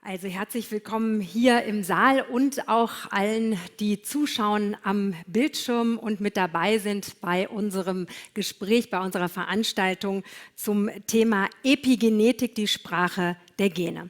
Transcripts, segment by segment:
Also herzlich willkommen hier im Saal und auch allen, die zuschauen am Bildschirm und mit dabei sind bei unserem Gespräch, bei unserer Veranstaltung zum Thema Epigenetik, die Sprache der Gene.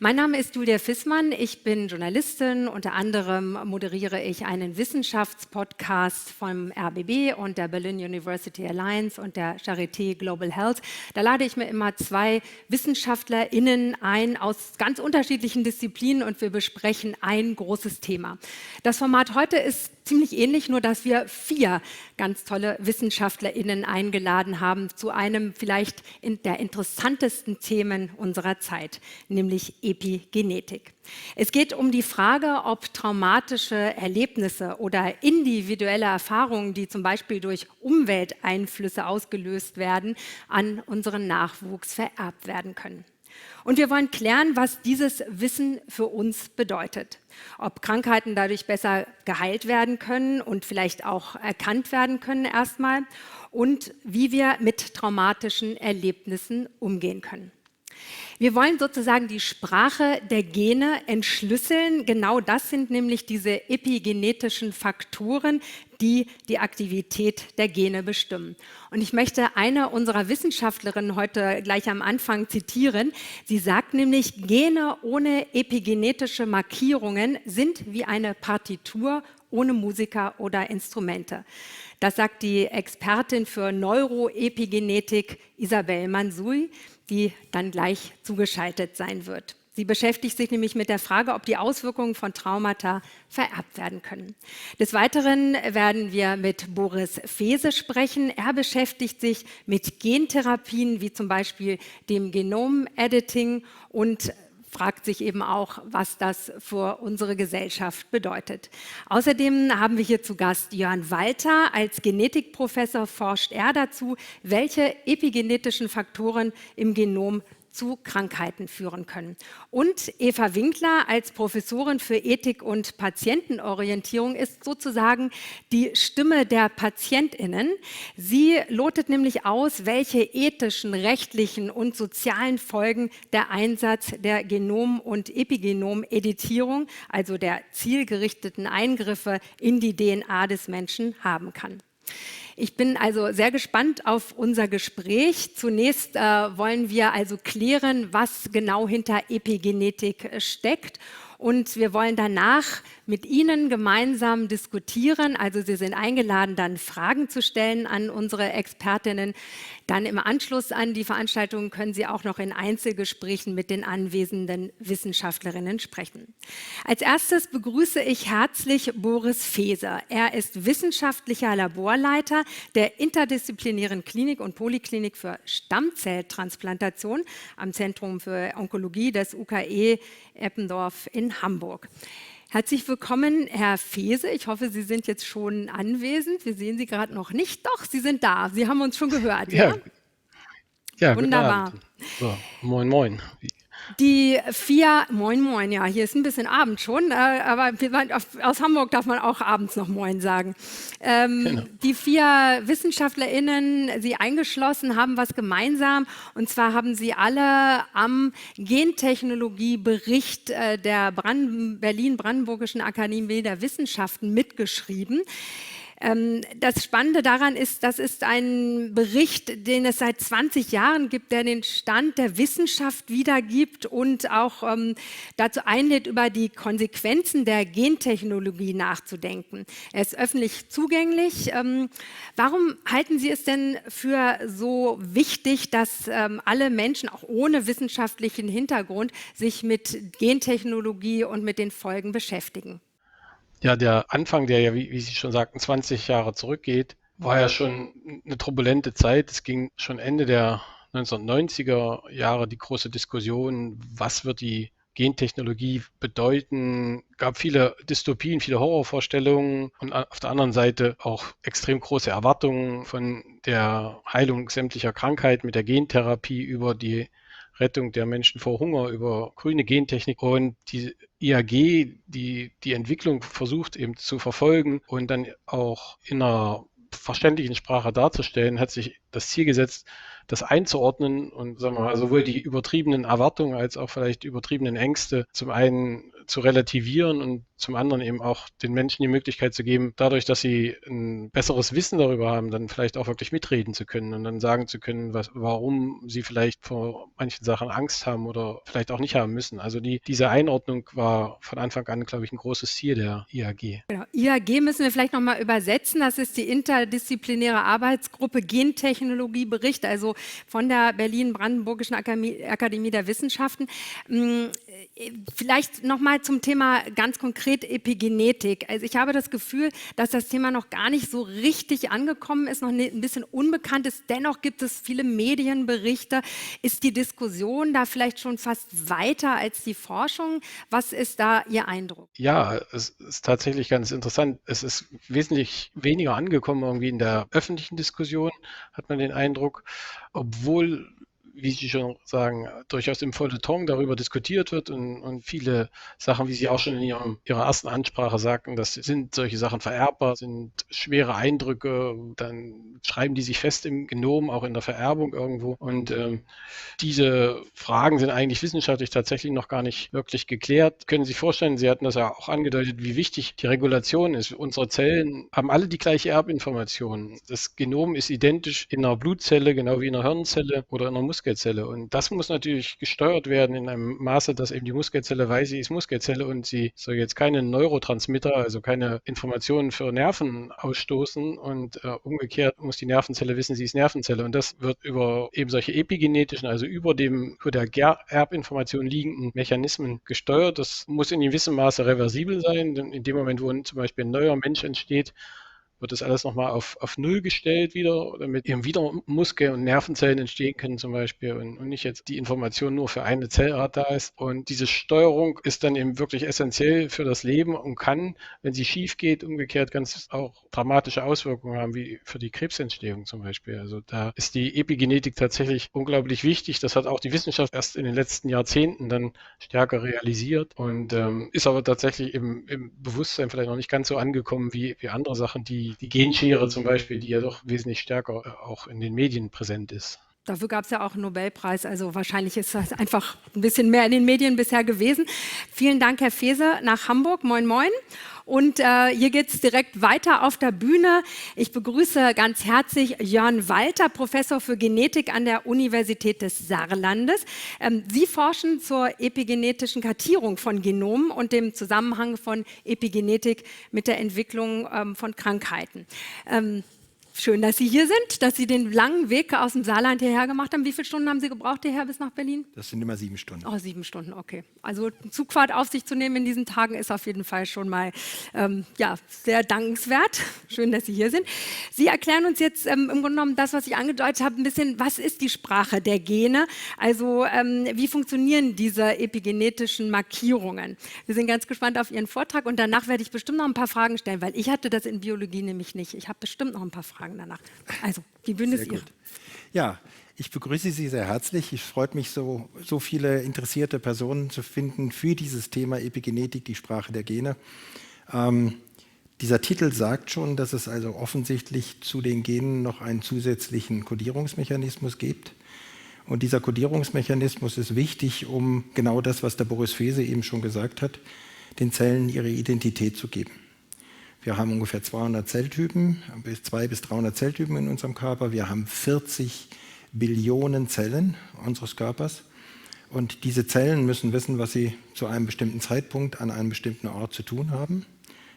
Mein Name ist Julia Fissmann, ich bin Journalistin, unter anderem moderiere ich einen Wissenschaftspodcast vom RBB und der Berlin University Alliance und der Charité Global Health. Da lade ich mir immer zwei WissenschaftlerInnen ein aus ganz unterschiedlichen Disziplinen und wir besprechen ein großes Thema. Das Format heute ist ziemlich ähnlich, nur dass wir 4 ganz tolle WissenschaftlerInnen eingeladen haben zu einem vielleicht der interessantesten Themen unserer Zeit, nämlich Epigenetik. Es geht um die Frage, ob traumatische Erlebnisse oder individuelle Erfahrungen, die zum Beispiel durch Umwelteinflüsse ausgelöst werden, an unseren Nachwuchs vererbt werden können. Und wir wollen klären, was dieses Wissen für uns bedeutet. Ob Krankheiten dadurch besser geheilt werden können und vielleicht auch erkannt werden können erstmal und wie wir mit traumatischen Erlebnissen umgehen können. Wir wollen sozusagen die Sprache der Gene entschlüsseln. Genau das sind nämlich diese epigenetischen Faktoren, die die Aktivität der Gene bestimmen. Und ich möchte eine unserer Wissenschaftlerinnen heute gleich am Anfang zitieren. Sie sagt nämlich, Gene ohne epigenetische Markierungen sind wie eine Partitur ohne Musiker oder Instrumente. Das sagt die Expertin für Neuroepigenetik Isabelle Mansuy, die dann gleich zugeschaltet sein wird. Sie beschäftigt sich nämlich mit der Frage, ob die Auswirkungen von Traumata vererbt werden können. Des Weiteren werden wir mit Boris Fehse sprechen. Er beschäftigt sich mit Gentherapien, wie zum Beispiel dem Genom-Editing und fragt sich eben auch, was das für unsere Gesellschaft bedeutet. Außerdem haben wir hier zu Gast Jörn Walter. Als Genetikprofessor forscht er dazu, welche epigenetischen Faktoren im Genom zu Krankheiten führen können. Und Eva Winkler als Professorin für Ethik und Patientenorientierung ist sozusagen die Stimme der PatientInnen. Sie lotet nämlich aus, welche ethischen, rechtlichen und sozialen Folgen der Einsatz der Genom- und Epigenom-Editierung, also der zielgerichteten Eingriffe in die DNA des Menschen, haben kann. Ich bin also sehr gespannt auf unser Gespräch. Zunächst wollen wir also klären, was genau hinter Epigenetik steckt. Und wir wollen danach mit Ihnen gemeinsam diskutieren. Also Sie sind eingeladen, dann Fragen zu stellen an unsere Expertinnen. Dann im Anschluss an die Veranstaltung können Sie auch noch in Einzelgesprächen mit den anwesenden Wissenschaftlerinnen sprechen. Als erstes begrüße ich herzlich Boris Fehse. Er ist wissenschaftlicher Laborleiter der interdisziplinären Klinik und Poliklinik für Stammzelltransplantation am Zentrum für Onkologie des UKE Eppendorf in Hamburg. Herzlich willkommen, Herr Fehse. Ich hoffe, Sie sind jetzt schon anwesend. Wir sehen Sie gerade noch nicht. Doch, Sie sind da. Sie haben uns schon gehört. Ja, ja, guten Wunderbar. Abend. So, moin, moin. Die 4, moin moin, ja, hier ist ein bisschen Abend schon, aber aus Hamburg darf man auch abends noch moin sagen. Genau. Die 4 WissenschaftlerInnen, Sie eingeschlossen, haben was gemeinsam und zwar haben sie alle am Gentechnologiebericht der Berlin-Brandenburgischen Akademie der Wissenschaften mitgeschrieben. Das Spannende daran ist, das ist ein Bericht, den es seit 20 Jahren gibt, der den Stand der Wissenschaft wiedergibt und auch dazu einlädt, über die Konsequenzen der Gentechnologie nachzudenken. Er ist öffentlich zugänglich. Warum halten Sie es denn für so wichtig, dass alle Menschen, auch ohne wissenschaftlichen Hintergrund, sich mit Gentechnologie und mit den Folgen beschäftigen? Ja, der Anfang, der ja, wie Sie schon sagten, 20 Jahre zurückgeht, war ja schon eine turbulente Zeit. Es ging schon Ende der 1990er Jahre die große Diskussion, was wird die Gentechnologie bedeuten. Gab viele Dystopien, viele Horrorvorstellungen und auf der anderen Seite auch extrem große Erwartungen von der Heilung sämtlicher Krankheiten mit der Gentherapie über die Rettung der Menschen vor Hunger, über grüne Gentechnik und die IAG, die Entwicklung versucht eben zu verfolgen und dann auch in einer verständlichen Sprache darzustellen, hat sich das Ziel gesetzt, das einzuordnen und sagen wir mal, sowohl die übertriebenen Erwartungen als auch vielleicht übertriebenen Ängste zum einen zu relativieren und zum anderen eben auch den Menschen die Möglichkeit zu geben, dadurch, dass sie ein besseres Wissen darüber haben, dann vielleicht auch wirklich mitreden zu können und dann sagen zu können, warum sie vielleicht vor manchen Sachen Angst haben oder vielleicht auch nicht haben müssen. Also diese Einordnung war von Anfang an, glaube ich, ein großes Ziel der IAG. Genau. IAG müssen wir vielleicht nochmal übersetzen. Das ist die interdisziplinäre Arbeitsgruppe Gentechnologiebericht, also von der Berlin-Brandenburgischen Akademie der Wissenschaften. Vielleicht nochmal zum Thema ganz konkret Epigenetik. Also ich habe das Gefühl, dass das Thema noch gar nicht so richtig angekommen ist, noch ein bisschen unbekannt ist. Dennoch gibt es viele Medienberichte. Ist die Diskussion da vielleicht schon fast weiter als die Forschung? Was ist da Ihr Eindruck? Ja, es ist tatsächlich ganz interessant. Es ist wesentlich weniger angekommen irgendwie in der öffentlichen Diskussion, hat man den Eindruck, obwohl, wie Sie schon sagen, durchaus im Feuilleton darüber diskutiert wird und viele Sachen, wie Sie auch schon in Ihrer ersten Ansprache sagten, das sind solche Sachen vererbbar, sind schwere Eindrücke, dann schreiben die sich fest im Genom, auch in der Vererbung irgendwo. Und diese Fragen sind eigentlich wissenschaftlich tatsächlich noch gar nicht wirklich geklärt. Können Sie sich vorstellen, Sie hatten das ja auch angedeutet, wie wichtig die Regulation ist. Unsere Zellen haben alle die gleiche Erbinformation. Das Genom ist identisch in einer Blutzelle, genau wie in einer Hirnzelle oder in einer Muskelzelle. Und das muss natürlich gesteuert werden in einem Maße, dass eben die Muskelzelle weiß, sie ist Muskelzelle und sie soll jetzt keine Neurotransmitter, also keine Informationen für Nerven ausstoßen und umgekehrt muss die Nervenzelle wissen, sie ist Nervenzelle. Und das wird über eben solche epigenetischen, also über der Erbinformation liegenden Mechanismen gesteuert. Das muss in gewissem Maße reversibel sein, denn in dem Moment, wo zum Beispiel ein neuer Mensch entsteht, wird das alles nochmal auf Null gestellt wieder, damit eben wieder Muskel- und Nervenzellen entstehen können zum Beispiel und nicht jetzt die Information nur für eine Zellart da ist. Und diese Steuerung ist dann eben wirklich essentiell für das Leben und kann, wenn sie schief geht, umgekehrt ganz auch dramatische Auswirkungen haben, wie für die Krebsentstehung zum Beispiel. Also da ist die Epigenetik tatsächlich unglaublich wichtig. Das hat auch die Wissenschaft erst in den letzten Jahrzehnten dann stärker realisiert und ist aber tatsächlich im Bewusstsein vielleicht noch nicht ganz so angekommen wie andere Sachen, die Genschere zum Beispiel, die ja doch wesentlich stärker auch in den Medien präsent ist. Dafür gab es ja auch einen Nobelpreis, also wahrscheinlich ist das einfach ein bisschen mehr in den Medien bisher gewesen. Vielen Dank, Herr Feser, nach Hamburg. Moin, moin. Und hier geht es direkt weiter auf der Bühne. Ich begrüße ganz herzlich Jörn Walter, Professor für Genetik an der Universität des Saarlandes. Sie forschen zur epigenetischen Kartierung von Genomen und dem Zusammenhang von Epigenetik mit der Entwicklung von Krankheiten. Schön, dass Sie hier sind, dass Sie den langen Weg aus dem Saarland hierher gemacht haben. Wie viele Stunden haben Sie gebraucht hierher bis nach Berlin? Das sind immer 7 Stunden. Oh, 7 Stunden, okay. Also Zugfahrt auf sich zu nehmen in diesen Tagen ist auf jeden Fall schon mal sehr dankenswert. Schön, dass Sie hier sind. Sie erklären uns jetzt im Grunde genommen das, was ich angedeutet habe, ein bisschen, was ist die Sprache der Gene? Also wie funktionieren diese epigenetischen Markierungen? Wir sind ganz gespannt auf Ihren Vortrag und danach werde ich bestimmt noch ein paar Fragen stellen, weil ich hatte das in Biologie nämlich nicht. Ich habe bestimmt noch ein paar Fragen danach. Also, die Bühne ist Ihre. Ja, ich begrüße Sie sehr herzlich. Ich freue mich, so viele interessierte Personen zu finden für dieses Thema Epigenetik, die Sprache der Gene. Dieser Titel sagt schon, dass es also offensichtlich zu den Genen noch einen zusätzlichen Kodierungsmechanismus gibt. Und dieser Kodierungsmechanismus ist wichtig, um genau das, was der Boris Feser eben schon gesagt hat, den Zellen ihre Identität zu geben. Wir haben ungefähr 200 Zelltypen, 200 bis 300 Zelltypen in unserem Körper. Wir haben 40 Billionen Zellen unseres Körpers. Und diese Zellen müssen wissen, was sie zu einem bestimmten Zeitpunkt an einem bestimmten Ort zu tun haben.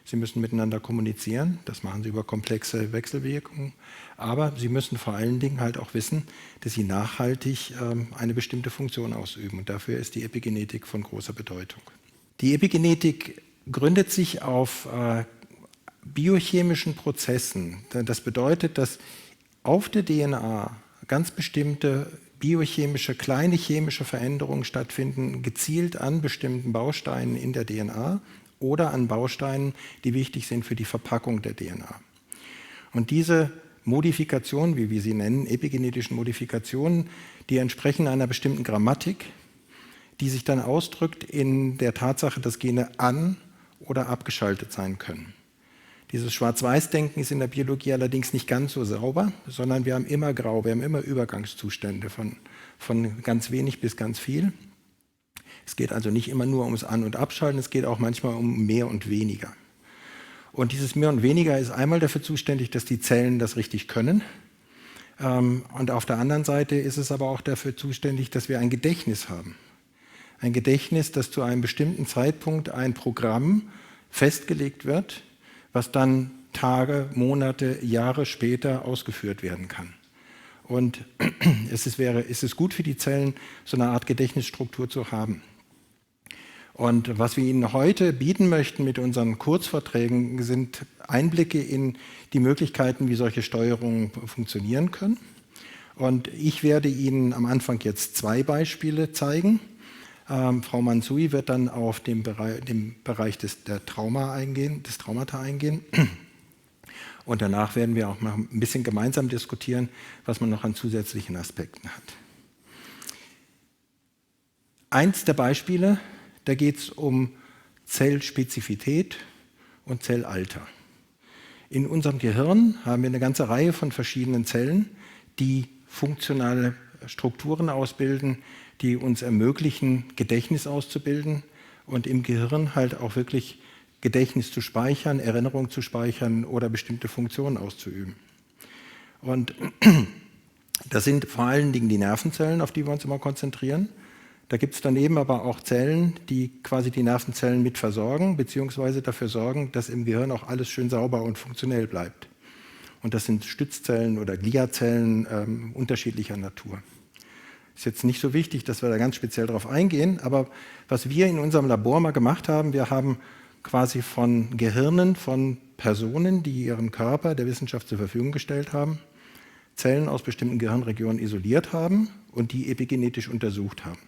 Sie müssen miteinander kommunizieren. Das machen sie über komplexe Wechselwirkungen. Aber sie müssen vor allen Dingen halt auch wissen, dass sie nachhaltig eine bestimmte Funktion ausüben. Und dafür ist die Epigenetik von großer Bedeutung. Die Epigenetik gründet sich auf biochemischen Prozessen. Das bedeutet, dass auf der DNA ganz bestimmte biochemische, kleine chemische Veränderungen stattfinden, gezielt an bestimmten Bausteinen in der DNA oder an Bausteinen, die wichtig sind für die Verpackung der DNA. Und diese Modifikationen, wie wir sie nennen, epigenetischen Modifikationen, die entsprechen einer bestimmten Grammatik, die sich dann ausdrückt in der Tatsache, dass Gene an- oder abgeschaltet sein können. Dieses Schwarz-Weiß-Denken ist in der Biologie allerdings nicht ganz so sauber, sondern wir haben immer Grau, wir haben immer Übergangszustände von ganz wenig bis ganz viel. Es geht also nicht immer nur ums An- und Abschalten, es geht auch manchmal um mehr und weniger. Und dieses Mehr und Weniger ist einmal dafür zuständig, dass die Zellen das richtig können. Und auf der anderen Seite ist es aber auch dafür zuständig, dass wir ein Gedächtnis haben. Ein Gedächtnis, dass zu einem bestimmten Zeitpunkt ein Programm festgelegt wird, was dann Tage, Monate, Jahre später ausgeführt werden kann. Und es ist gut für die Zellen, so eine Art Gedächtnisstruktur zu haben. Und was wir Ihnen heute bieten möchten mit unseren Kurzvorträgen, sind Einblicke in die Möglichkeiten, wie solche Steuerungen funktionieren können. Und ich werde Ihnen am Anfang jetzt 2 Beispiele zeigen. Frau Mansouri wird dann auf den Bereich des Traumata eingehen. Und danach werden wir auch mal ein bisschen gemeinsam diskutieren, was man noch an zusätzlichen Aspekten hat. Eins der Beispiele, da geht es um Zellspezifität und Zellalter. In unserem Gehirn haben wir eine ganze Reihe von verschiedenen Zellen, die funktionale Strukturen ausbilden, die uns ermöglichen, Gedächtnis auszubilden und im Gehirn halt auch wirklich Gedächtnis zu speichern, Erinnerung zu speichern oder bestimmte Funktionen auszuüben. Und das sind vor allen Dingen die Nervenzellen, auf die wir uns immer konzentrieren. Da gibt es daneben aber auch Zellen, die quasi die Nervenzellen mit versorgen, beziehungsweise dafür sorgen, dass im Gehirn auch alles schön sauber und funktionell bleibt. Und das sind Stützzellen oder Gliazellen unterschiedlicher Natur. Ist jetzt nicht so wichtig, dass wir da ganz speziell drauf eingehen, aber was wir in unserem Labor mal gemacht haben, wir haben quasi von Gehirnen von Personen, die ihren Körper der Wissenschaft zur Verfügung gestellt haben, Zellen aus bestimmten Gehirnregionen isoliert haben und die epigenetisch untersucht haben.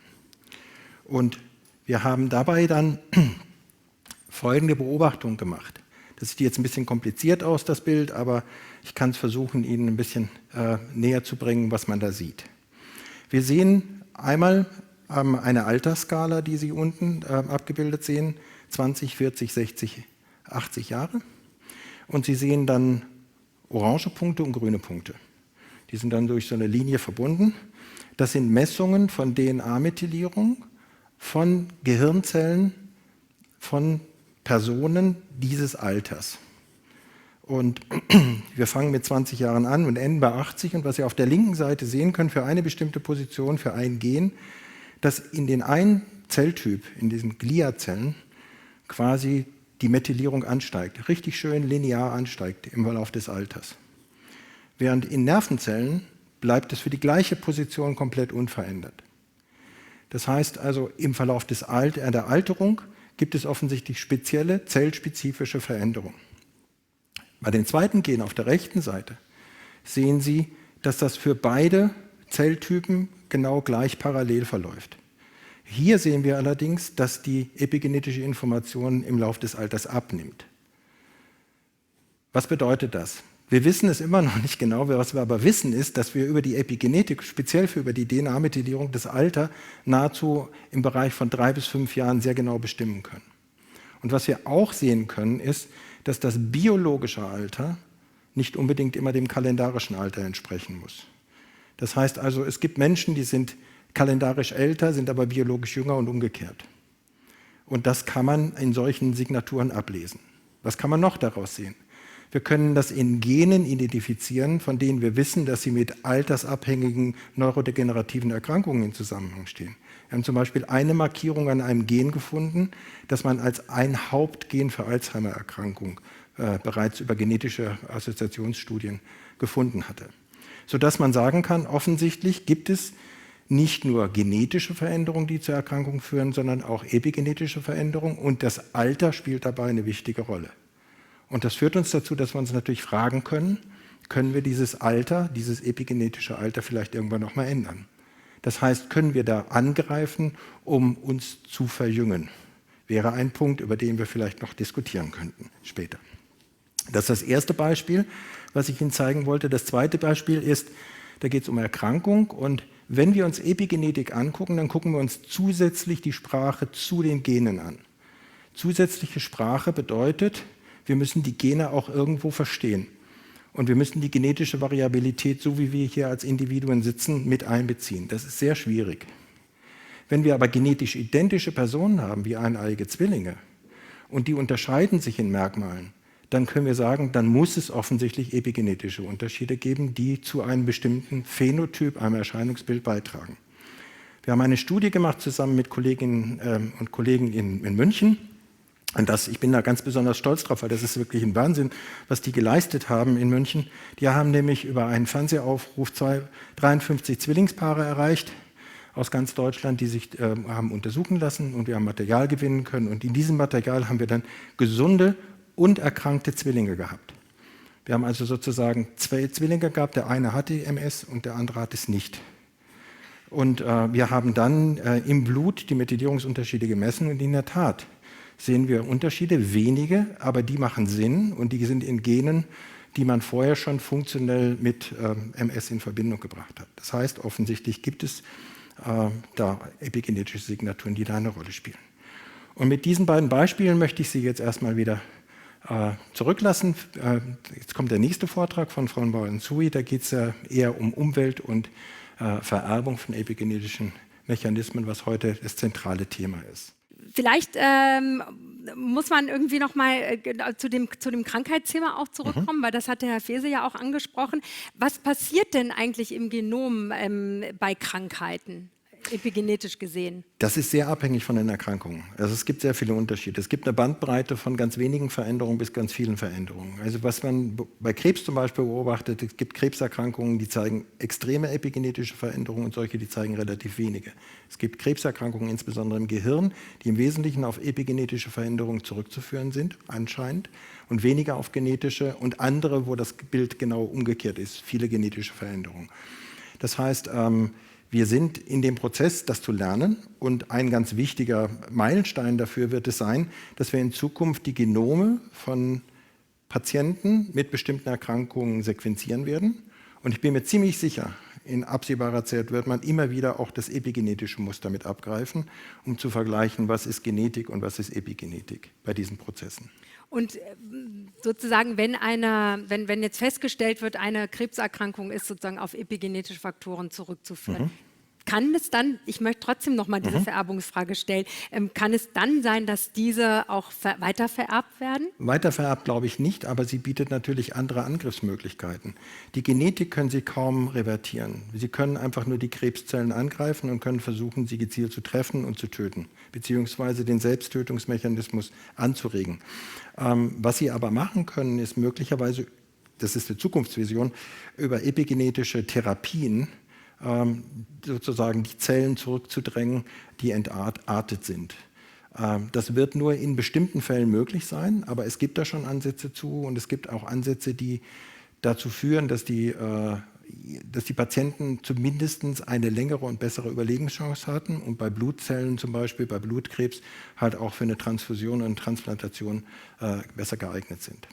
Und wir haben dabei dann folgende Beobachtung gemacht. Das sieht jetzt ein bisschen kompliziert aus, das Bild, aber ich kann es versuchen, Ihnen ein bisschen näher zu bringen, was man da sieht. Wir sehen einmal eine Altersskala, die Sie unten abgebildet sehen, 20, 40, 60, 80 Jahre. Und Sie sehen dann orange Punkte und grüne Punkte. Die sind dann durch so eine Linie verbunden. Das sind Messungen von DNA-Methylierung von Gehirnzellen von Personen dieses Alters. Und wir fangen mit 20 Jahren an und enden bei 80. Und was Sie auf der linken Seite sehen können, für eine bestimmte Position, für ein Gen, dass in den einen Zelltyp, in diesen Gliazellen, quasi die Methylierung ansteigt, richtig schön linear ansteigt im Verlauf des Alters. Während in Nervenzellen bleibt es für die gleiche Position komplett unverändert. Das heißt also, im Verlauf der Alterung gibt es offensichtlich spezielle zellspezifische Veränderungen. Bei den zweiten Gen auf der rechten Seite sehen Sie, dass das für beide Zelltypen genau gleich parallel verläuft. Hier sehen wir allerdings, dass die epigenetische Information im Laufe des Alters abnimmt. Was bedeutet das? Wir wissen es immer noch nicht genau, was wir aber wissen ist, dass wir über die Epigenetik, speziell über die DNA-Methylierung, das Alter nahezu im Bereich von 3 bis 5 Jahren sehr genau bestimmen können. Und was wir auch sehen können, ist, dass das biologische Alter nicht unbedingt immer dem kalendarischen Alter entsprechen muss. Das heißt also, es gibt Menschen, die sind kalendarisch älter, sind aber biologisch jünger und umgekehrt. Und das kann man in solchen Signaturen ablesen. Was kann man noch daraus sehen? Wir können das in Genen identifizieren, von denen wir wissen, dass sie mit altersabhängigen neurodegenerativen Erkrankungen in Zusammenhang stehen. Wir haben zum Beispiel eine Markierung an einem Gen gefunden, das man als ein Hauptgen für Alzheimer-Erkrankung bereits über genetische Assoziationsstudien gefunden hatte. Sodass man sagen kann, offensichtlich gibt es nicht nur genetische Veränderungen, die zur Erkrankung führen, sondern auch epigenetische Veränderungen und das Alter spielt dabei eine wichtige Rolle. Und das führt uns dazu, dass wir uns natürlich fragen können, können wir dieses Alter, dieses epigenetische Alter vielleicht irgendwann noch mal ändern? Das heißt, können wir da angreifen, um uns zu verjüngen? Wäre ein Punkt, über den wir vielleicht noch diskutieren könnten später. Das ist das erste Beispiel, was ich Ihnen zeigen wollte. Das zweite Beispiel ist, da geht es um Erkrankung und wenn wir uns Epigenetik angucken, dann gucken wir uns zusätzlich die Sprache zu den Genen an. Zusätzliche Sprache bedeutet, Wir müssen die Gene auch irgendwo verstehen. Und wir müssen die genetische Variabilität, so wie wir hier als Individuen sitzen, mit einbeziehen. Das ist sehr schwierig. Wenn wir aber genetisch identische Personen haben, wie eineiige Zwillinge, und die unterscheiden sich in Merkmalen, dann können wir sagen, dann muss es offensichtlich epigenetische Unterschiede geben, die zu einem bestimmten Phänotyp, einem Erscheinungsbild beitragen. Wir haben eine Studie gemacht zusammen mit Kolleginnen und Kollegen in München. Und ich bin da ganz besonders stolz drauf, weil das ist wirklich ein Wahnsinn, was die geleistet haben in München. Die haben nämlich über einen Fernsehaufruf 53 Zwillingspaare erreicht aus ganz Deutschland, die sich haben untersuchen lassen, und wir haben Material gewinnen können. Und in diesem Material haben wir dann gesunde und erkrankte Zwillinge gehabt. Wir haben also sozusagen 2 Zwillinge gehabt, der eine hatte MS und der andere hat es nicht. Und wir haben dann im Blut die Methylierungsunterschiede gemessen, und in der Tat sehen wir Unterschiede, wenige, aber die machen Sinn, und die sind in Genen, die man vorher schon funktionell mit MS in Verbindung gebracht hat. Das heißt, offensichtlich gibt es da epigenetische Signaturen, die da eine Rolle spielen. Und mit diesen beiden Beispielen möchte ich Sie jetzt erstmal wieder zurücklassen. Jetzt kommt der nächste Vortrag von Frau Manzoui. Da geht es ja eher um Umwelt und Vererbung von epigenetischen Mechanismen, was heute das zentrale Thema ist. Vielleicht muss man irgendwie noch mal zu dem Krankheitsthema auch zurückkommen, weil das hat der Herr Feese ja auch angesprochen. Was passiert denn eigentlich im Genom bei Krankheiten, epigenetisch gesehen? Das ist sehr abhängig von den Erkrankungen. Also es gibt sehr viele Unterschiede. Es gibt eine Bandbreite von ganz wenigen Veränderungen bis ganz vielen Veränderungen. Also was man bei Krebs zum Beispiel beobachtet, es gibt Krebserkrankungen, die zeigen extreme epigenetische Veränderungen, und solche, die zeigen relativ wenige. Es gibt Krebserkrankungen, insbesondere im Gehirn, die im Wesentlichen auf epigenetische Veränderungen zurückzuführen sind, anscheinend, und weniger auf genetische, und andere, wo das Bild genau umgekehrt ist, viele genetische Veränderungen. Das heißt, wir sind in dem Prozess, das zu lernen, und ein ganz wichtiger Meilenstein dafür wird es sein, dass wir in Zukunft die Genome von Patienten mit bestimmten Erkrankungen sequenzieren werden. Und ich bin mir ziemlich sicher, in absehbarer Zeit wird man immer wieder auch das epigenetische Muster mit abgreifen, um zu vergleichen, was ist Genetik und was ist Epigenetik bei diesen Prozessen. Und sozusagen, wenn jetzt festgestellt wird, eine Krebserkrankung ist sozusagen auf epigenetische Faktoren zurückzuführen, kann es dann, ich möchte trotzdem noch mal diese Vererbungsfrage stellen, kann es dann sein, dass diese auch weiter vererbt werden? Weiter vererbt glaube ich nicht, aber sie bietet natürlich andere Angriffsmöglichkeiten. Die Genetik können Sie kaum revertieren. Sie können einfach nur die Krebszellen angreifen und können versuchen, sie gezielt zu treffen und zu töten, beziehungsweise den Selbsttötungsmechanismus anzuregen. Was Sie aber machen können, ist möglicherweise, das ist die Zukunftsvision, über epigenetische Therapien sozusagen die Zellen zurückzudrängen, die entartet sind. Das wird nur in bestimmten Fällen möglich sein, aber es gibt da schon Ansätze zu, und es gibt auch Ansätze, die dazu führen, dass die Patienten zumindest eine längere und bessere Überlebenschance hatten, und bei Blutzellen zum Beispiel, bei Blutkrebs, halt auch für eine Transfusion und Transplantation besser geeignet sind.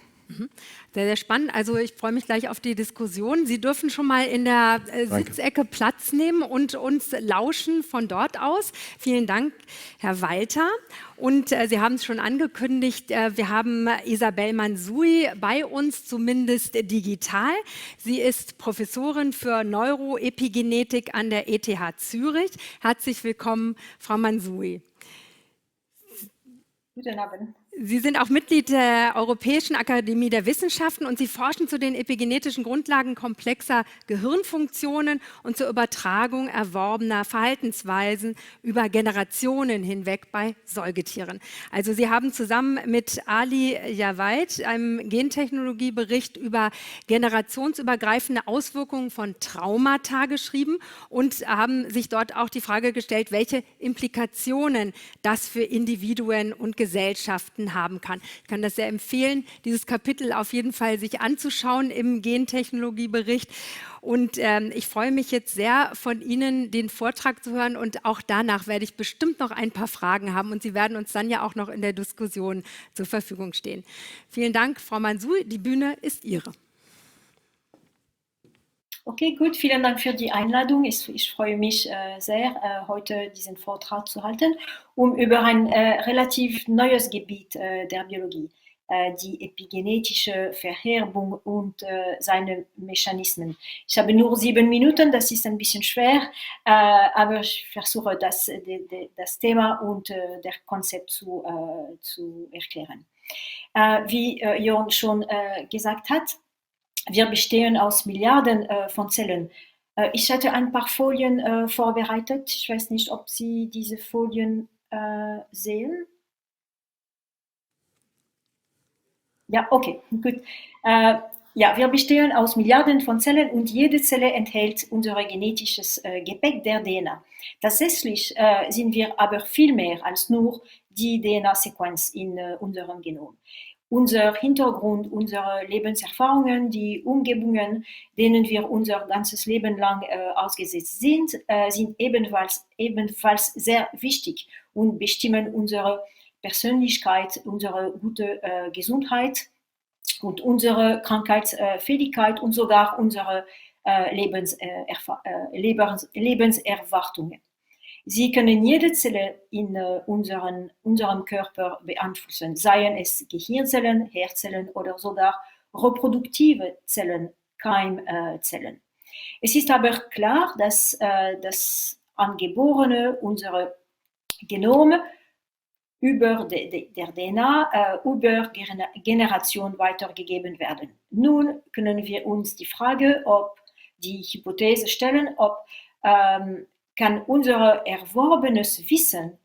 Sehr, sehr spannend. Also ich freue mich gleich auf die Diskussion. Sie dürfen schon mal in der Sitzecke Platz nehmen und uns lauschen von dort aus. Vielen Dank, Herr Walter. Und Sie haben es schon angekündigt, wir haben Isabelle Manzoui bei uns, zumindest digital. Sie ist Professorin für Neuroepigenetik an der ETH Zürich. Herzlich willkommen, Frau Manzoui. Guten Abend. Sie sind auch Mitglied der Europäischen Akademie der Wissenschaften, und Sie forschen zu den epigenetischen Grundlagen komplexer Gehirnfunktionen und zur Übertragung erworbener Verhaltensweisen über Generationen hinweg bei Säugetieren. Also Sie haben zusammen mit Ali Javaid einen Gentechnologiebericht über generationsübergreifende Auswirkungen von Traumata geschrieben und haben sich dort auch die Frage gestellt, welche Implikationen das für Individuen und Gesellschaften haben kann. Ich kann das sehr empfehlen, dieses Kapitel auf jeden Fall sich anzuschauen im Gentechnologiebericht. Und ich freue mich jetzt sehr, von Ihnen den Vortrag zu hören, und auch danach werde ich bestimmt noch ein paar Fragen haben, und Sie werden uns dann ja auch noch in der Diskussion zur Verfügung stehen. Vielen Dank, Frau Manzoui, die Bühne ist Ihre. Okay, gut, vielen Dank für die Einladung. Ich freue mich sehr, heute diesen Vortrag zu halten, über ein relativ neues Gebiet der Biologie. die epigenetische Vererbung und seine Mechanismen. Ich habe nur 7 Minuten, das ist ein bisschen schwer, aber ich versuche das Thema und das Konzept zu erklären. Wie Jörn schon gesagt hat, wir bestehen aus Milliarden von Zellen. Ich hatte ein paar Folien vorbereitet. Ich weiß nicht, ob Sie diese Folien sehen. Ja, okay, gut. Ja, wir bestehen aus Milliarden von Zellen und jede Zelle enthält unser genetisches Gepäck der DNA. Tatsächlich sind wir aber viel mehr als nur die DNA-Sequenz in unserem Genom. Unser Hintergrund, unsere Lebenserfahrungen, die Umgebungen, denen wir unser ganzes Leben lang ausgesetzt sind, sind ebenfalls sehr wichtig und bestimmen unsere Persönlichkeit, unsere gute Gesundheit und unsere Krankheitsfähigkeit und sogar unsere Lebenserwartungen. Sie können jede Zelle in unserem Körper beeinflussen, seien es Gehirnzellen, Herzzellen oder sogar reproduktive Zellen, Keimzellen. Es ist aber klar, dass das Angeborene, unsere Genome, über der DNA über Generation weitergegeben werden. Nun können wir uns die Frage, die Hypothese stellen, ob kann unser erworbenes Wissen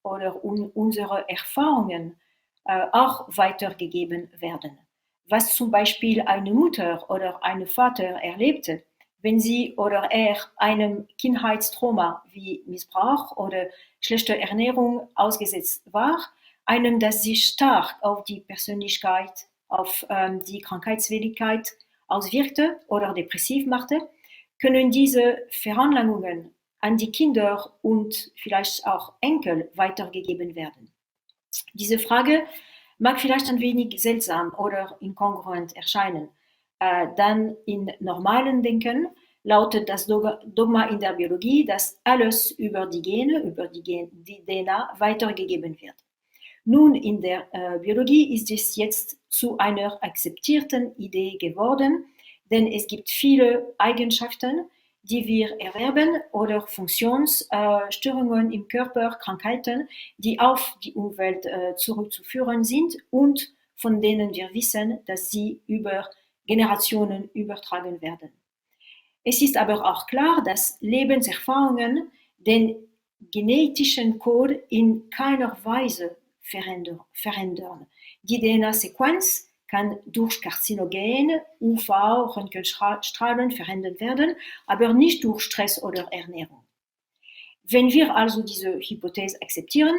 oder unsere Erfahrungen auch weitergegeben werden. Was zum Beispiel eine Mutter oder ein Vater erlebte, wenn sie oder er einem Kindheitstrauma wie Missbrauch oder schlechte Ernährung ausgesetzt war, einem, das sich stark auf die Persönlichkeit, auf die Krankheitsfähigkeit auswirkte oder depressiv machte, können diese Veranlagungen an die Kinder und vielleicht auch Enkel weitergegeben werden. Diese Frage mag vielleicht ein wenig seltsam oder inkongruent erscheinen. Dann in normalen Denken lautet das Dogma in der Biologie, dass alles über die Gene, über die DNA weitergegeben wird. Nun, in der Biologie ist es jetzt zu einer akzeptierten Idee geworden, denn es gibt viele Eigenschaften, die wir erwerben oder Funktionsstörungen im Körper, Krankheiten, die auf die Umwelt zurückzuführen sind und von denen wir wissen, dass sie über Generationen übertragen werden. Es ist aber auch klar, dass Lebenserfahrungen den genetischen Code in keiner Weise verändern. Die DNA-Sequenz kann durch Karzinogene, UV, Röntgenstrahlen verändert werden, aber nicht durch Stress oder Ernährung. Wenn wir also diese Hypothese akzeptieren,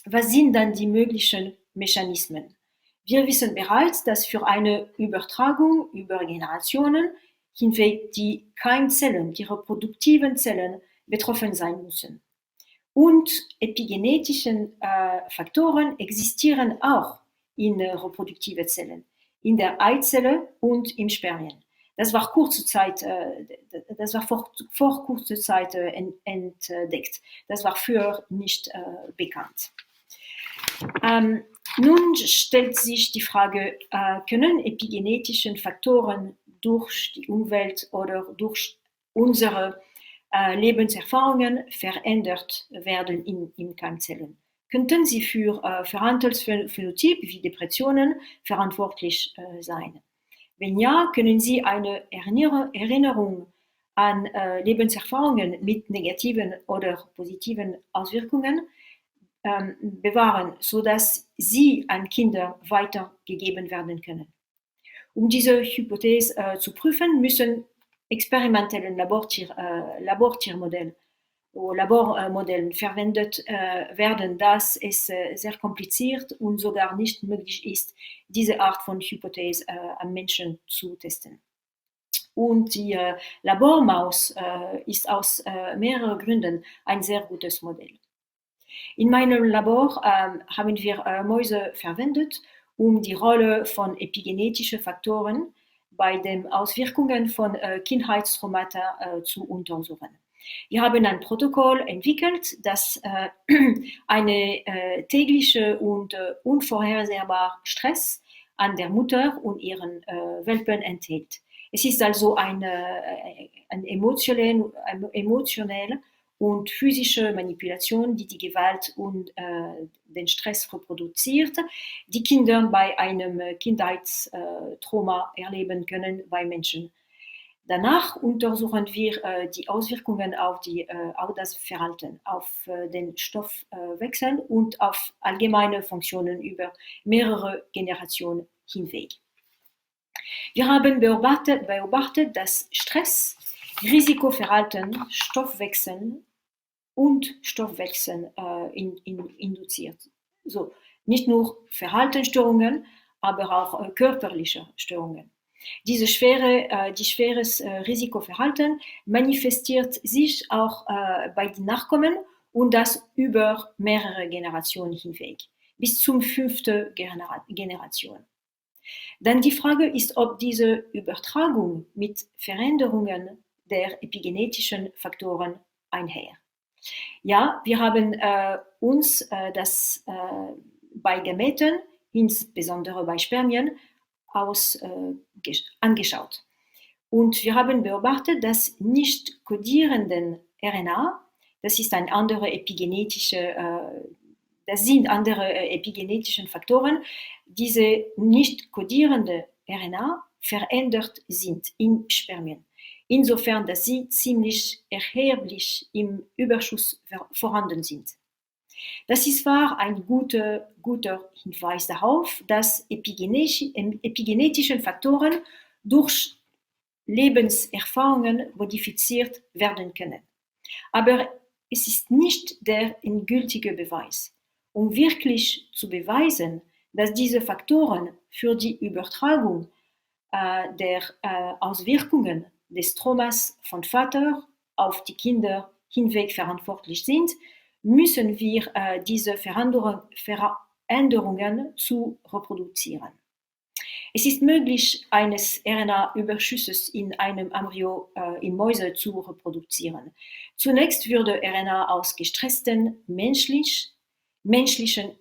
was sind dann die möglichen Mechanismen? Wir wissen bereits, dass für eine Übertragung über Generationen hinweg die Keimzellen, die reproduktiven Zellen betroffen sein müssen. Und epigenetische Faktoren existieren auch in reproduktive Zellen, in der Eizelle und im Spermien. Das war vor kurzer Zeit entdeckt. Das war früher nicht bekannt. Nun stellt sich die Frage, können epigenetische Faktoren durch die Umwelt oder durch unsere Lebenserfahrungen verändert werden in Keimzellen? Könnten sie für Verhaltensphänotyp wie Depressionen verantwortlich sein? Wenn ja, können sie eine Erinnerung an Lebenserfahrungen mit negativen oder positiven Auswirkungen bewahren, sodass sie an Kinder weitergegeben werden können. Um diese Hypothese zu prüfen, müssen experimentelle Labortiermodelle Labormodellen verwendet werden, dass es sehr kompliziert und sogar nicht möglich ist, diese Art von Hypothese am Menschen zu testen. Und die Labormaus ist aus mehreren Gründen ein sehr gutes Modell. In meinem Labor haben wir Mäuse verwendet, um die Rolle von epigenetischen Faktoren bei den Auswirkungen von Kindheitstraumata zu untersuchen. Wir haben ein Protokoll entwickelt, das eine tägliche und unvorhersehbare Stress an der Mutter und ihren Welpen enthält. Es ist also eine emotionelle und physische Manipulation, die die Gewalt und den Stress reproduziert, die Kinder bei einem Kindheitstrauma erleben können bei Menschen. Danach untersuchen wir die Auswirkungen auf das Verhalten, auf den Stoffwechsel und auf allgemeine Funktionen über mehrere Generationen hinweg. Wir haben beobachtet, dass Stress, Risikoverhalten, Stoffwechsel und Stoffwechsel induziert. So, nicht nur Verhaltensstörungen, aber auch körperliche Störungen. Die schweres Risikoverhalten manifestiert sich auch bei den Nachkommen und das über mehrere Generationen hinweg, bis zum 5. Generation. Dann die Frage ist, ob diese Übertragung mit Veränderungen der epigenetischen Faktoren einher. Ja, wir haben uns das bei Gameten, insbesondere bei Spermien, angeschaut. Und wir haben beobachtet, dass nicht kodierenden RNA, das sind andere epigenetische Faktoren, diese nicht kodierende RNA verändert sind in Spermien. Insofern, dass sie ziemlich erheblich im Überschuss vorhanden sind. Das war ein guter Hinweis darauf, dass epigenetische Faktoren durch Lebenserfahrungen modifiziert werden können. Aber es ist nicht der endgültige Beweis. Um wirklich zu beweisen, dass diese Faktoren für die Übertragung der Auswirkungen des Traumas von Vater auf die Kinder hinweg verantwortlich sind, müssen wir diese Veränderungen zu reproduzieren. Es ist möglich, eines RNA-Überschusses in einem Embryo in Mäuse zu reproduzieren. Zunächst würde RNA aus gestressten menschlichen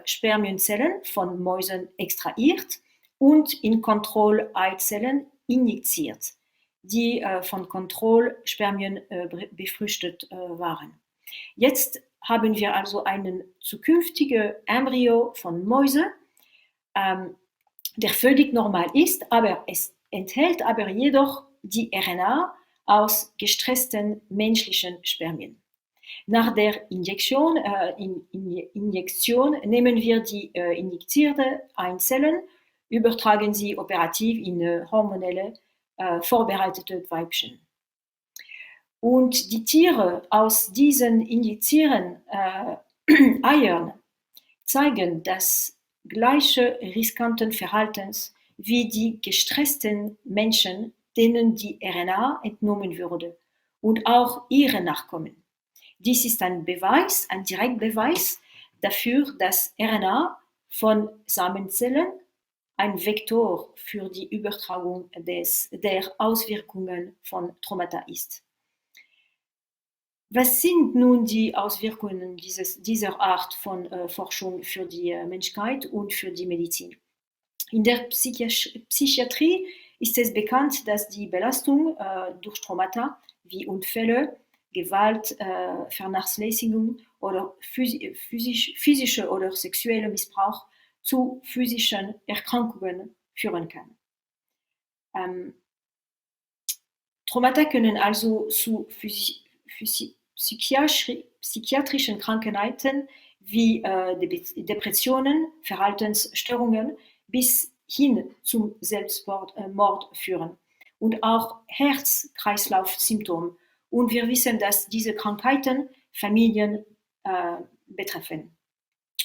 Spermienzellen von Mäusen extrahiert und in Kontroll-Eizellen injiziert, die von Kontrollspermien befruchtet waren. Jetzt haben wir also einen zukünftigen Embryo von Mäuse, der völlig normal ist, aber es enthält aber jedoch die RNA aus gestressten menschlichen Spermien. Nach der Injektion nehmen wir die injizierte Eizellen, übertragen sie operativ in hormonelle vorbereitete Weibchen. Und die Tiere aus diesen injizierten Eiern zeigen das gleiche riskanten Verhaltens wie die gestressten Menschen, denen die RNA entnommen wurde und auch ihre Nachkommen. Dies ist ein Beweis, ein Direktbeweis dafür, dass RNA von Samenzellen ein Vektor für die Übertragung der Auswirkungen von Traumata ist. Was sind nun die Auswirkungen dieser Art von Forschung für die Menschheit und für die Medizin? In der Psychiatrie ist es bekannt, dass die Belastung durch Traumata wie Unfälle, Gewalt, Vernachlässigung oder physische oder sexuelle Missbrauch zu physischen Erkrankungen führen kann. Traumata können also zu psychiatrischen Krankheiten wie Depressionen, Verhaltensstörungen bis hin zum Selbstmord führen und auch Herz-Kreislauf-Symptome. Und wir wissen, dass diese Krankheiten Familien betreffen.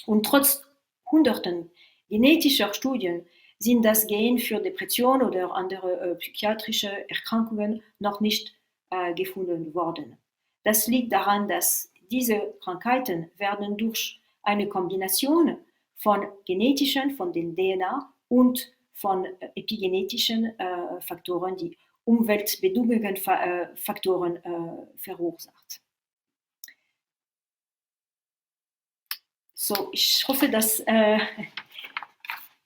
Und trotz Hunderten genetischer Studien sind das Gen für Depression oder andere psychiatrische Erkrankungen noch nicht gefunden worden. Das liegt daran, dass diese Krankheiten werden durch eine Kombination von genetischen, von den DNA und von epigenetischen Faktoren, die Umweltbedingungen, Faktoren verursacht. So, ich hoffe, dass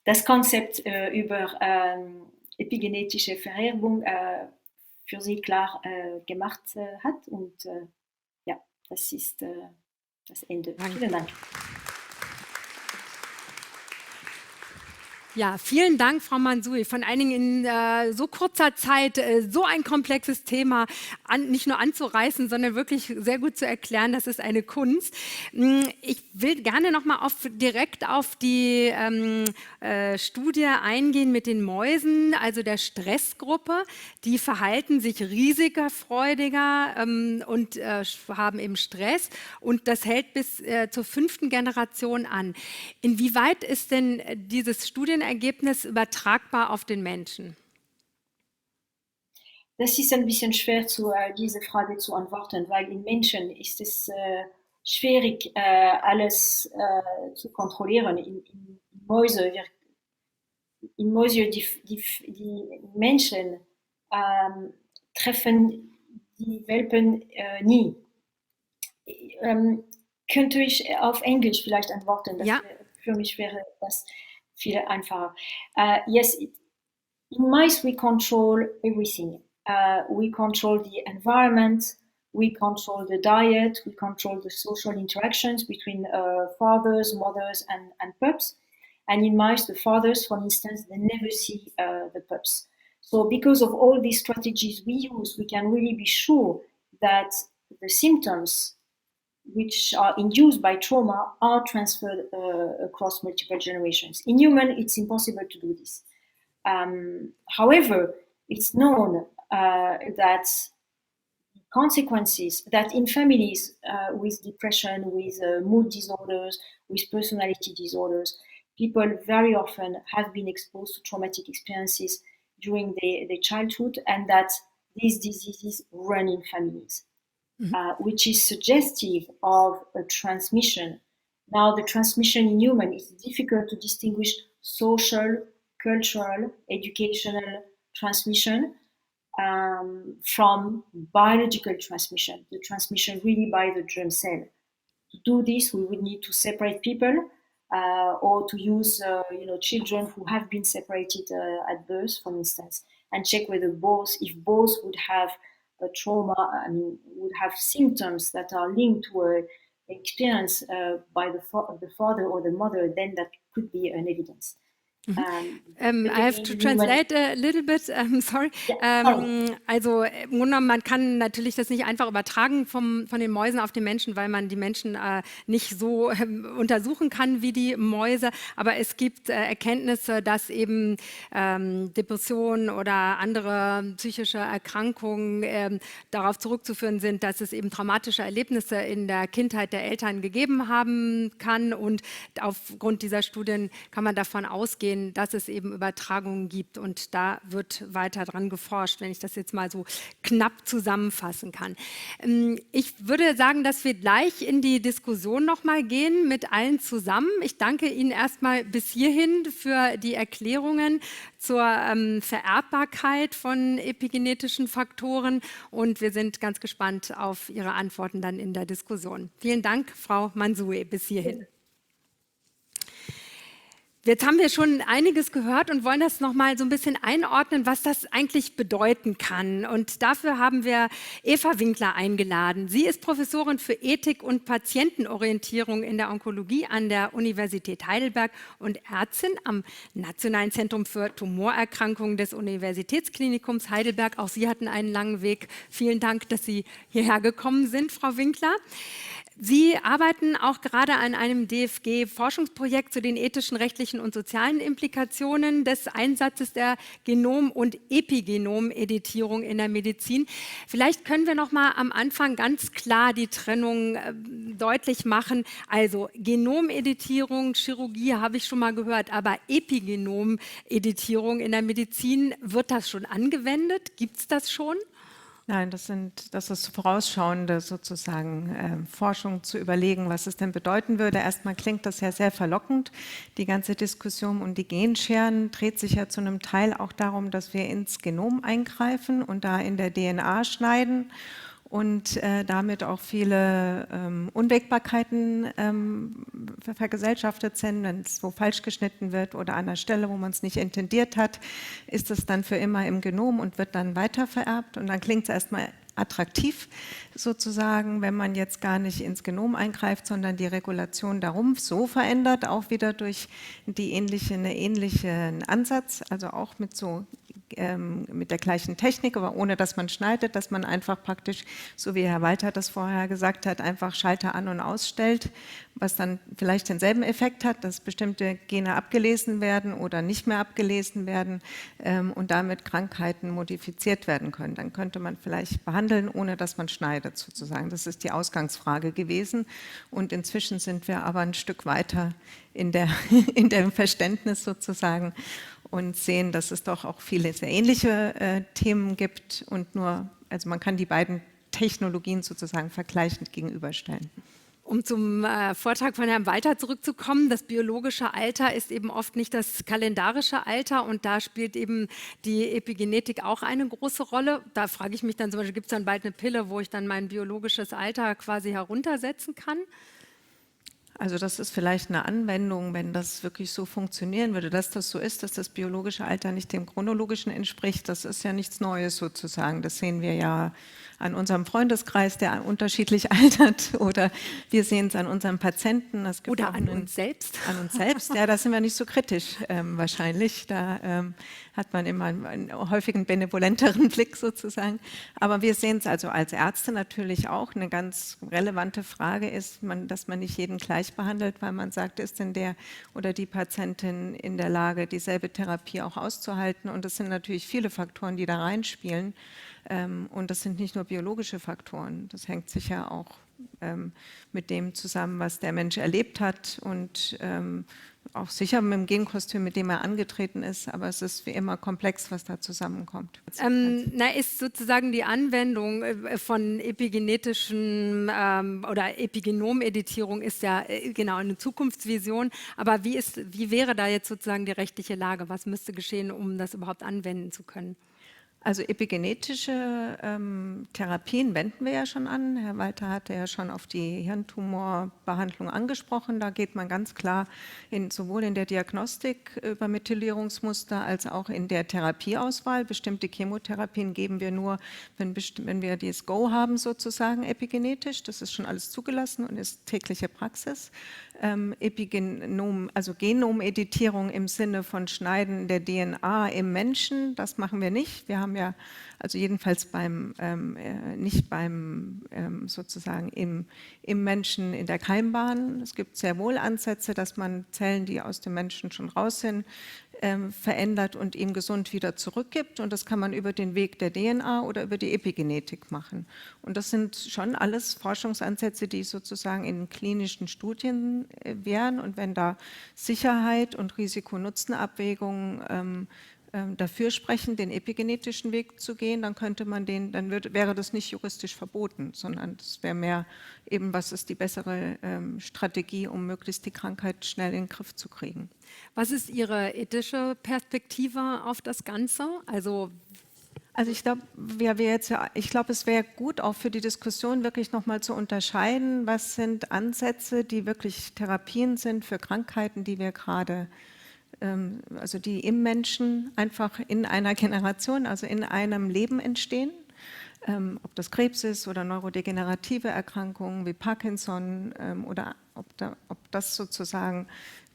das Konzept über epigenetische Vererbung für Sie klar gemacht hat. Und ja, das ist das Ende. Danke. Vielen Dank. Ja, vielen Dank, Frau Mansouri. Von allen Dingen in so kurzer Zeit so ein komplexes Thema nicht nur anzureißen, sondern wirklich sehr gut zu erklären. Das ist eine Kunst. Ich will gerne noch mal direkt auf die Studie eingehen mit den Mäusen, also der Stressgruppe. Die verhalten sich risikofreudiger und haben eben Stress. Und das hält bis zur 5. Generation an. Inwieweit ist denn dieses Studienergebnis übertragbar auf den Menschen? Das ist ein bisschen schwer, diese Frage zu antworten, weil in Menschen ist es schwierig, alles zu kontrollieren. In Mäuse, die Menschen treffen die Welpen nie. Könnte ich auf Englisch vielleicht antworten? Ja. Für mich wäre das viel einfacher. Yes, in mice we control everything. We control the environment, we control the diet, we control the social interactions between fathers, mothers, and pups. And in mice, the fathers, for instance, they never see the pups. So because of all these strategies we use, we can really be sure that the symptoms which are induced by trauma are transferred across multiple generations. In human, it's impossible to do this. However, it's known that consequences that in families with depression, with mood disorders, with personality disorders, people very often have been exposed to traumatic experiences during their childhood, and that these diseases run in families. Which is suggestive of a transmission. Now, the transmission in human is difficult to distinguish social, cultural, educational transmission from biological transmission, the transmission really by the germ cell. To do this, we would need to separate people or to use children who have been separated at birth, for instance, and check whether if both would have a trauma, would have symptoms that are linked to an experience by the father or the mother, then that could be an evidence. I have to translate a little bit, sorry. Also im Grunde genommen, man kann natürlich das nicht einfach übertragen von den Mäusen auf die Menschen, weil man die Menschen nicht so untersuchen kann wie die Mäuse. Aber es gibt Erkenntnisse, dass eben Depressionen oder andere psychische Erkrankungen darauf zurückzuführen sind, dass es eben traumatische Erlebnisse in der Kindheit der Eltern gegeben haben kann. Und aufgrund dieser Studien kann man davon ausgehen, dass es eben Übertragungen gibt, und da wird weiter dran geforscht, wenn ich das jetzt mal so knapp zusammenfassen kann. Ich würde sagen, dass wir gleich in die Diskussion noch mal gehen mit allen zusammen. Ich danke Ihnen erstmal bis hierhin für die Erklärungen zur Vererbbarkeit von epigenetischen Faktoren, und wir sind ganz gespannt auf Ihre Antworten dann in der Diskussion. Vielen Dank, Frau Mansouri, bis hierhin. Jetzt haben wir schon einiges gehört und wollen das noch mal so ein bisschen einordnen, was das eigentlich bedeuten kann. Und dafür haben wir Eva Winkler eingeladen. Sie ist Professorin für Ethik und Patientenorientierung in der Onkologie an der Universität Heidelberg und Ärztin am Nationalen Zentrum für Tumorerkrankungen des Universitätsklinikums Heidelberg. Auch Sie hatten einen langen Weg. Vielen Dank, dass Sie hierher gekommen sind, Frau Winkler. Sie arbeiten auch gerade an einem DFG-Forschungsprojekt zu den ethischen, rechtlichen und sozialen Implikationen des Einsatzes der Genom- und Epigenom-Editierung in der Medizin. Vielleicht können wir noch mal am Anfang ganz klar die Trennung deutlich machen. Also Genomeditierung, Chirurgie habe ich schon mal gehört, aber Epigenom-Editierung in der Medizin, wird das schon angewendet? Gibt es das schon? Nein, das ist vorausschauende sozusagen Forschung zu überlegen, was es denn bedeuten würde. Erstmal klingt das ja sehr verlockend. Die ganze Diskussion um die Genscheren dreht sich ja zu einem Teil auch darum, dass wir ins Genom eingreifen und da in der DNA schneiden und damit auch viele Unwägbarkeiten vergesellschaftet sind. Wenn es wo falsch geschnitten wird oder an einer Stelle, wo man es nicht intendiert hat, ist es dann für immer im Genom und wird dann weitervererbt. Und dann klingt es erstmal attraktiv sozusagen, wenn man jetzt gar nicht ins Genom eingreift, sondern die Regulation darum so verändert, auch wieder durch einen ähnlichen Ansatz, also auch mit der gleichen Technik, aber ohne dass man schneidet, dass man einfach praktisch, so wie Herr Walter das vorher gesagt hat, einfach Schalter an- und ausstellt, was dann vielleicht denselben Effekt hat, dass bestimmte Gene abgelesen werden oder nicht mehr abgelesen werden und damit Krankheiten modifiziert werden können. Dann könnte man vielleicht behandeln, ohne dass man schneidet sozusagen. Das ist die Ausgangsfrage gewesen und inzwischen sind wir aber ein Stück weiter in dem Verständnis sozusagen und sehen, dass es doch auch viele sehr ähnliche Themen gibt und also man kann die beiden Technologien sozusagen vergleichend gegenüberstellen. Um zum Vortrag von Herrn Walter zurückzukommen, das biologische Alter ist eben oft nicht das kalendarische Alter und da spielt eben die Epigenetik auch eine große Rolle. Da frage ich mich dann zum Beispiel, gibt es dann bald eine Pille, wo ich dann mein biologisches Alter quasi heruntersetzen kann? Also das ist vielleicht eine Anwendung, wenn das wirklich so funktionieren würde, dass das so ist, dass das biologische Alter nicht dem chronologischen entspricht. Das ist ja nichts Neues sozusagen. Das sehen wir ja an unserem Freundeskreis, der unterschiedlich altert, oder wir sehen es an unseren Patienten. Oder an uns selbst. An uns selbst, ja, da sind wir nicht so kritisch wahrscheinlich. Da hat man immer einen häufigen benevolenteren Blick sozusagen. Aber wir sehen es also als Ärzte natürlich auch. Eine ganz relevante Frage ist, dass man nicht jeden gleich behandelt, weil man sagt, ist denn der oder die Patientin in der Lage, dieselbe Therapie auch auszuhalten? Und das sind natürlich viele Faktoren, die da reinspielen. Und das sind nicht nur biologische Faktoren. Das hängt sicher auch mit dem zusammen, was der Mensch erlebt hat und auch sicher mit dem Genkostüm, mit dem er angetreten ist, aber es ist wie immer komplex, was da zusammenkommt. Ist sozusagen die Anwendung von epigenetischen oder Epigenomeditierung ist ja genau eine Zukunftsvision, aber wie wäre da jetzt sozusagen die rechtliche Lage? Was müsste geschehen, um das überhaupt anwenden zu können? Also epigenetische Therapien wenden wir ja schon an. Herr Walter hatte ja schon auf die Hirntumorbehandlung angesprochen. Da geht man ganz klar sowohl in der Diagnostik über Methylierungsmuster als auch in der Therapieauswahl. Bestimmte Chemotherapien geben wir nur, wenn wir das Go haben sozusagen epigenetisch. Das ist schon alles zugelassen und ist tägliche Praxis. Also Genomeditierung im Sinne von Schneiden der DNA im Menschen, das machen wir nicht. Wir haben ja, also jedenfalls nicht sozusagen im Menschen in der Keimbahn. Es gibt sehr wohl Ansätze, dass man Zellen, die aus dem Menschen schon raus sind, verändert und ihm gesund wieder zurückgibt. Und das kann man über den Weg der DNA oder über die Epigenetik machen. Und das sind schon alles Forschungsansätze, die sozusagen in klinischen Studien wären. Und wenn da Sicherheit und Risiko-Nutzen-Abwägungen dafür sprechen, den epigenetischen Weg zu gehen, dann wäre das nicht juristisch verboten, sondern das wäre mehr eben, was ist die bessere Strategie, um möglichst die Krankheit schnell in den Griff zu kriegen. Was ist Ihre ethische Perspektive auf das Ganze? Also ich glaube, es wäre gut auch für die Diskussion wirklich nochmal zu unterscheiden, was sind Ansätze, die wirklich Therapien sind für Krankheiten, die wir gerade also die im Menschen einfach in einer Generation, also in einem Leben entstehen, ob das Krebs ist oder neurodegenerative Erkrankungen wie Parkinson oder ob das sozusagen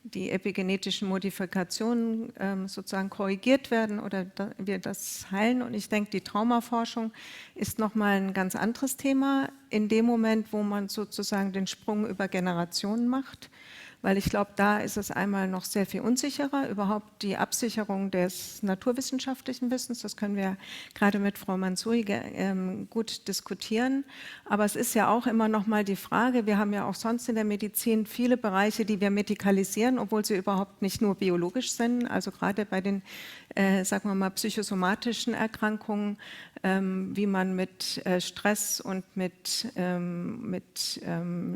die epigenetischen Modifikationen sozusagen korrigiert werden oder wir das heilen. Und ich denke, die Traumaforschung ist nochmal ein ganz anderes Thema in dem Moment, wo man sozusagen den Sprung über Generationen macht. weil ich glaube, da ist es einmal noch sehr viel unsicherer, überhaupt die Absicherung des naturwissenschaftlichen Wissens, das können wir gerade mit Frau Mansouri gut diskutieren, aber es ist ja auch immer noch mal die Frage, wir haben ja auch sonst in der Medizin viele Bereiche, die wir medikalisieren, obwohl sie überhaupt nicht nur biologisch sind, also gerade bei den, sagen wir mal, psychosomatischen Erkrankungen, wie man mit Stress und mit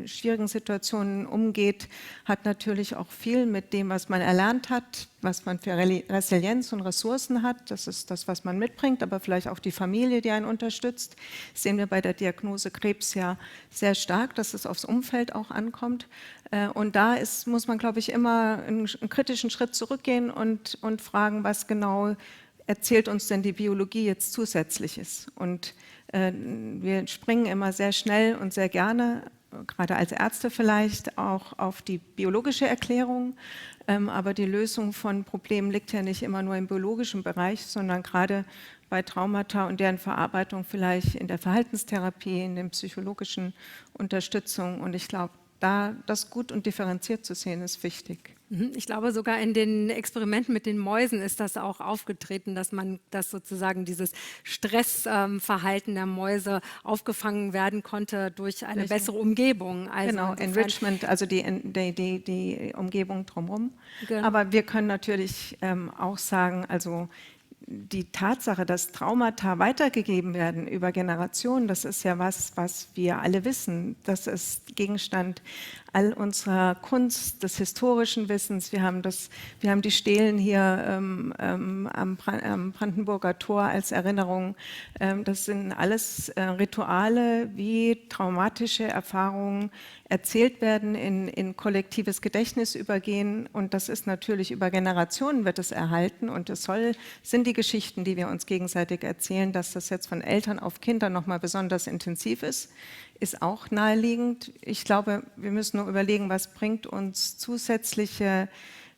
schwierigen Situationen umgeht, hat natürlich auch viel mit dem, was man erlernt hat, was man für Resilienz und Ressourcen hat. Das ist das, was man mitbringt, aber vielleicht auch die Familie, die einen unterstützt. Das sehen wir bei der Diagnose Krebs ja sehr stark, dass es aufs Umfeld auch ankommt. Und da muss man, glaube ich, immer einen kritischen Schritt zurückgehen und fragen, was genau erzählt uns denn die Biologie jetzt Zusätzliches? Und wir springen immer sehr schnell und sehr gerne, gerade als Ärzte vielleicht, auch auf die biologische Erklärung. Aber die Lösung von Problemen liegt ja nicht immer nur im biologischen Bereich, sondern gerade bei Traumata und deren Verarbeitung vielleicht in der Verhaltenstherapie, in der psychologischen Unterstützung. Und ich glaube, da das gut und differenziert zu sehen, ist wichtig. Ich glaube, sogar in den Experimenten mit den Mäusen ist das auch aufgetreten, dass sozusagen dieses Stressverhalten der Mäuse aufgefangen werden konnte durch eine bessere Umgebung. Also genau, Enrichment, also die Umgebung drumherum. Genau. Aber wir können natürlich auch sagen, also die Tatsache, dass Traumata weitergegeben werden über Generationen, das ist ja was wir alle wissen. Das ist Gegenstand all unserer Kunst, des historischen Wissens. Wir haben die Stelen hier am Brandenburger Tor als Erinnerung. Das sind alles Rituale, wie traumatische Erfahrungen erzählt werden, in kollektives Gedächtnis übergehen. Und das ist natürlich über Generationen wird es erhalten. Und es sind die Geschichten, die wir uns gegenseitig erzählen, dass das jetzt von Eltern auf Kinder nochmal besonders intensiv ist auch naheliegend. Ich glaube, wir müssen nur überlegen, was bringt uns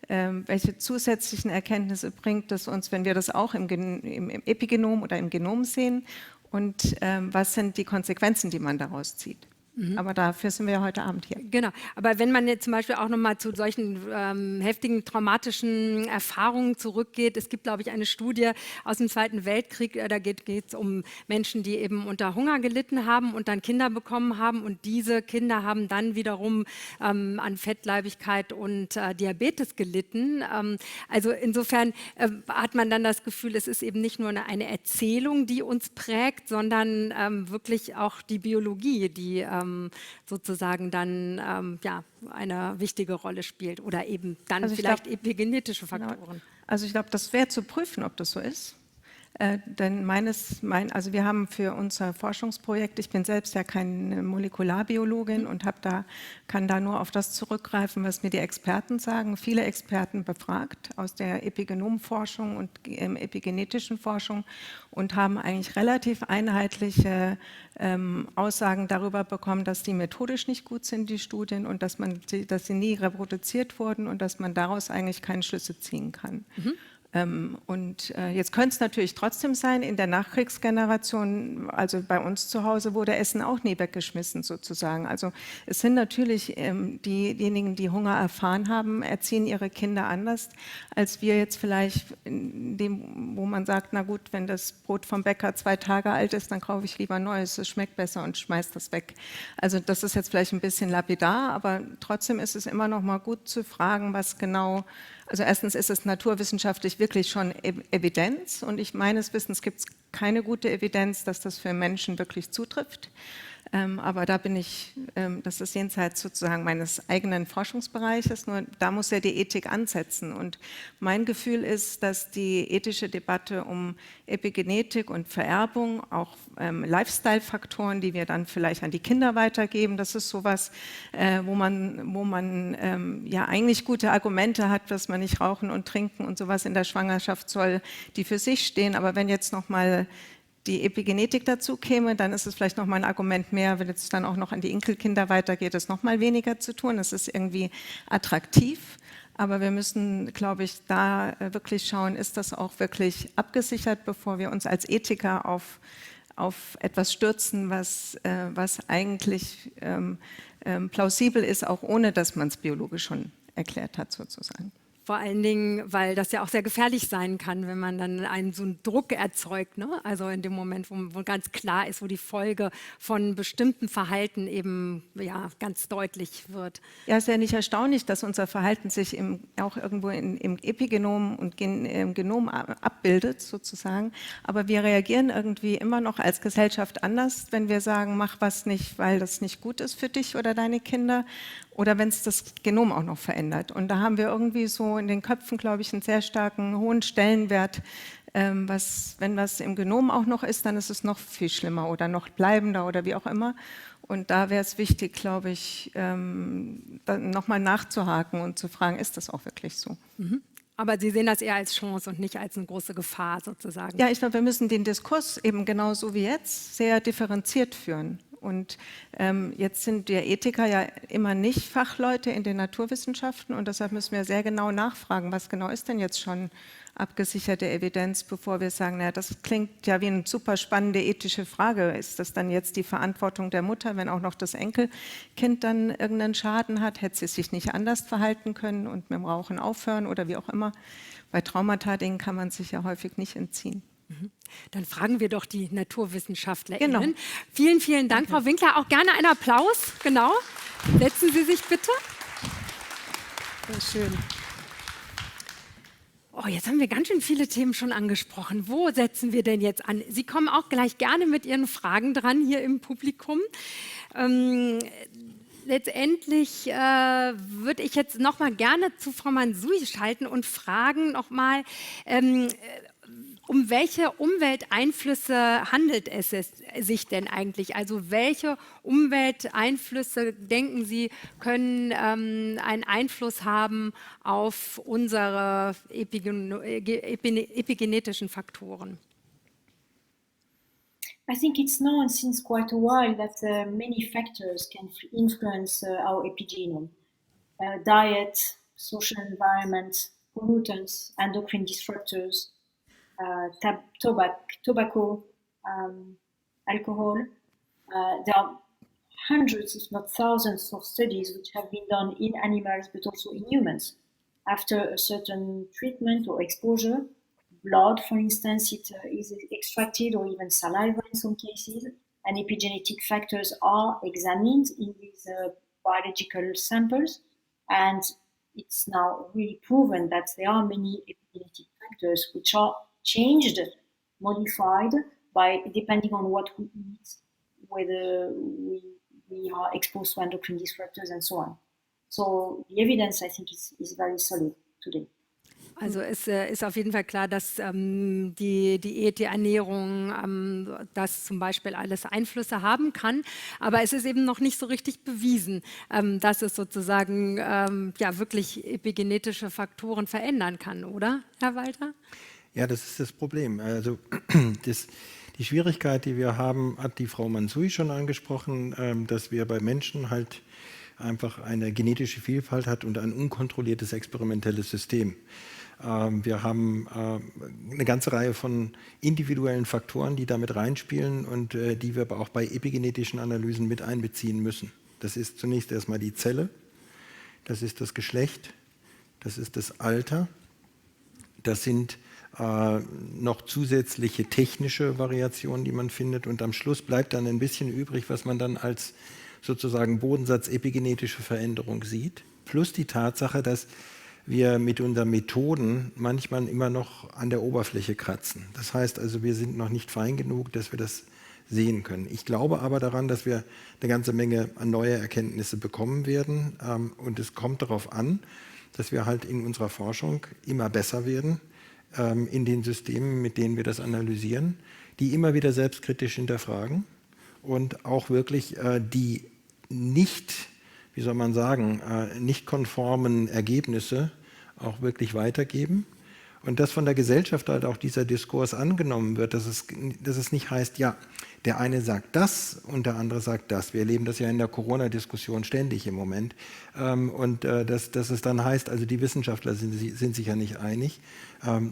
welche zusätzlichen Erkenntnisse bringt es uns, wenn wir das auch im Epigenom oder im Genom sehen und was sind die Konsequenzen, die man daraus zieht. Aber dafür sind wir ja heute Abend hier. Genau, aber wenn man jetzt zum Beispiel auch nochmal zu solchen heftigen traumatischen Erfahrungen zurückgeht, es gibt, glaube ich, eine Studie aus dem Zweiten Weltkrieg, da geht es um Menschen, die eben unter Hunger gelitten haben und dann Kinder bekommen haben und diese Kinder haben dann wiederum an Fettleibigkeit und Diabetes gelitten. Also insofern hat man dann das Gefühl, es ist eben nicht nur eine Erzählung, die uns prägt, sondern wirklich auch die Biologie, die sozusagen dann eine wichtige Rolle spielt oder eben dann also vielleicht epigenetische Faktoren. Also ich glaube, das wäre zu prüfen, ob das so ist. Denn also wir haben für unser Forschungsprojekt, ich bin selbst ja keine Molekularbiologin und kann da nur auf das zurückgreifen, was mir die Experten sagen. Viele Experten befragt aus der Epigenomforschung und epigenetischen Forschung und haben eigentlich relativ einheitliche Aussagen darüber bekommen, dass die methodisch nicht gut sind, die Studien, und dass sie nie reproduziert wurden und dass man daraus eigentlich keine Schlüsse ziehen kann. Und jetzt könnte es natürlich trotzdem sein, in der Nachkriegsgeneration, also bei uns zu Hause wurde Essen auch nie weggeschmissen sozusagen. Also es sind natürlich diejenigen, die Hunger erfahren haben, erziehen ihre Kinder anders, als wir jetzt vielleicht in dem, wo man sagt, na gut, wenn das Brot vom Bäcker 2 Tage alt ist, dann kaufe ich lieber Neues, es schmeckt besser und schmeiß das weg. Also das ist jetzt vielleicht ein bisschen lapidar, aber trotzdem ist es immer noch mal gut zu fragen, was genau. Also erstens ist es naturwissenschaftlich wirklich schon Evidenz und meines Wissens gibt es keine gute Evidenz, dass das für Menschen wirklich zutrifft. Aber da das ist jenseits sozusagen meines eigenen Forschungsbereiches, nur da muss ja die Ethik ansetzen. Und mein Gefühl ist, dass die ethische Debatte um Epigenetik und Vererbung, auch Lifestyle-Faktoren, die wir dann vielleicht an die Kinder weitergeben, das ist sowas, wo man ja eigentlich gute Argumente hat, dass man nicht rauchen und trinken und sowas in der Schwangerschaft soll, die für sich stehen. Aber wenn jetzt nochmal die Epigenetik dazu käme, dann ist es vielleicht noch mal ein Argument mehr, wenn es dann auch noch an die Enkelkinder weitergeht, es noch mal weniger zu tun. Es ist irgendwie attraktiv, aber wir müssen, glaube ich, da wirklich schauen, ist das auch wirklich abgesichert, bevor wir uns als Ethiker auf auf etwas stürzen, was eigentlich plausibel ist, auch ohne dass man es biologisch schon erklärt hat sozusagen. Vor allen Dingen, weil das ja auch sehr gefährlich sein kann, wenn man dann so einen Druck erzeugt, ne? Also in dem Moment, wo ganz klar ist, wo die Folge von bestimmten Verhalten eben ja, ganz deutlich wird. Ja, ist ja nicht erstaunlich, dass unser Verhalten sich auch irgendwo im Epigenom und im Genom abbildet sozusagen. Aber wir reagieren irgendwie immer noch als Gesellschaft anders, wenn wir sagen, mach was nicht, weil das nicht gut ist für dich oder deine Kinder. Oder wenn es das Genom auch noch verändert. Und da haben wir irgendwie so in den Köpfen, glaube ich, einen sehr starken, hohen Stellenwert. Wenn was im Genom auch noch ist, dann ist es noch viel schlimmer oder noch bleibender oder wie auch immer. Und da wäre es wichtig, glaube ich, nochmal nachzuhaken und zu fragen, ist das auch wirklich so? Mhm. Aber Sie sehen das eher als Chance und nicht als eine große Gefahr sozusagen. Ja, ich glaube, wir müssen den Diskurs eben genauso wie jetzt sehr differenziert führen. Und jetzt sind wir Ethiker ja immer nicht Fachleute in den Naturwissenschaften und deshalb müssen wir sehr genau nachfragen, was genau ist denn jetzt schon abgesicherte Evidenz, bevor wir sagen, naja, das klingt ja wie eine super spannende ethische Frage. Ist das dann jetzt die Verantwortung der Mutter, wenn auch noch das Enkelkind dann irgendeinen Schaden hat? Hätte sie sich nicht anders verhalten können und mit dem Rauchen aufhören oder wie auch immer? Bei Traumata, denen kann man sich ja häufig nicht entziehen. Dann fragen wir doch die NaturwissenschaftlerInnen. Genau. Vielen, vielen Dank, Frau Winkler. Auch gerne einen Applaus. Genau. Setzen Sie sich bitte. Sehr schön. Oh, jetzt haben wir ganz schön viele Themen schon angesprochen. Wo setzen wir denn jetzt an? Sie kommen auch gleich gerne mit Ihren Fragen dran hier im Publikum. Letztendlich würde ich jetzt noch mal gerne zu Frau Manzoui schalten und fragen noch mal, um welche Umwelteinflüsse handelt es sich denn eigentlich? Also welche Umwelteinflüsse, denken Sie, können einen Einfluss haben auf unsere epigenetischen Faktoren? I think it's known since quite a while that many factors can influence our epigenome. Diet, social environment, pollutants, endocrine disruptors, tobacco, alcohol. There are hundreds, if not thousands, of studies which have been done in animals but also in humans. After a certain treatment or exposure, blood, for instance, it is extracted, or even saliva in some cases, and epigenetic factors are examined in these biological samples, and it's now really proven that there are many epigenetic factors which are changed, modified by depending on what we eat, whether we are exposed to endocrine disruptors and so on. So the evidence, I think, is very solid today. Also es ist auf jeden Fall klar, dass die Diät, die Ernährung, das zum Beispiel alles Einflüsse haben kann. Aber es ist eben noch nicht so richtig bewiesen, dass es sozusagen ja, wirklich epigenetische Faktoren verändern kann, oder, Herr Walter? Ja, das ist das Problem. Also die Schwierigkeit, die wir haben, hat die Frau Manzoui schon angesprochen, dass wir bei Menschen halt einfach eine genetische Vielfalt hat und ein unkontrolliertes experimentelles System. Wir haben eine ganze Reihe von individuellen Faktoren, die damit reinspielen und die wir aber auch bei epigenetischen Analysen mit einbeziehen müssen. Das ist zunächst erstmal die Zelle, das ist das Geschlecht, das ist das Alter, das sind noch zusätzliche technische Variationen, die man findet und am Schluss bleibt dann ein bisschen übrig, was man dann als sozusagen Bodensatz epigenetische Veränderung sieht, plus die Tatsache, dass wir mit unseren Methoden manchmal immer noch an der Oberfläche kratzen. Das heißt also, wir sind noch nicht fein genug, dass wir das sehen können. Ich glaube aber daran, dass wir eine ganze Menge an neue Erkenntnisse bekommen werden und es kommt darauf an, dass wir halt in unserer Forschung immer besser werden in den Systemen, mit denen wir das analysieren, die immer wieder selbstkritisch hinterfragen und auch wirklich die nicht, wie soll man sagen, nicht konformen Ergebnisse auch wirklich weitergeben. Und dass von der Gesellschaft halt auch dieser Diskurs angenommen wird, dass es nicht heißt, ja, der eine sagt das und der andere sagt das. Wir erleben das ja in der Corona-Diskussion ständig im Moment. Dass es dann heißt, also die Wissenschaftler sind sich ja nicht einig.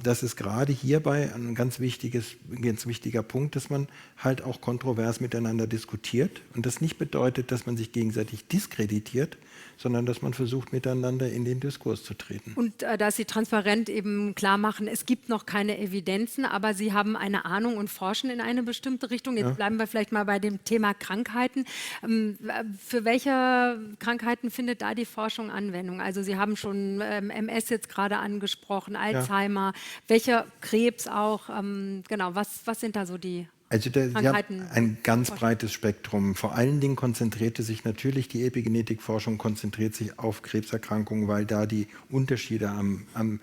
Das ist gerade hierbei ein ganz wichtiger Punkt, dass man halt auch kontrovers miteinander diskutiert. Und das nicht bedeutet, dass man sich gegenseitig diskreditiert, sondern dass man versucht, miteinander in den Diskurs zu treten. Und dass Sie transparent eben klar machen, es gibt noch keine Evidenzen, aber Sie haben eine Ahnung und forschen in eine bestimmte Richtung. Jetzt bleiben wir vielleicht mal bei dem Thema Krankheiten. Für welche Krankheiten findet da die Forschung Anwendung? Also Sie haben schon MS jetzt gerade angesprochen, Alzheimer, welcher Krebs auch. Genau, was sind da so die Also Sie haben Krankheiten? ein ganz breites Spektrum. Vor allen Dingen konzentrierte sich natürlich die Epigenetikforschung konzentriert sich auf Krebserkrankungen, weil da die Unterschiede am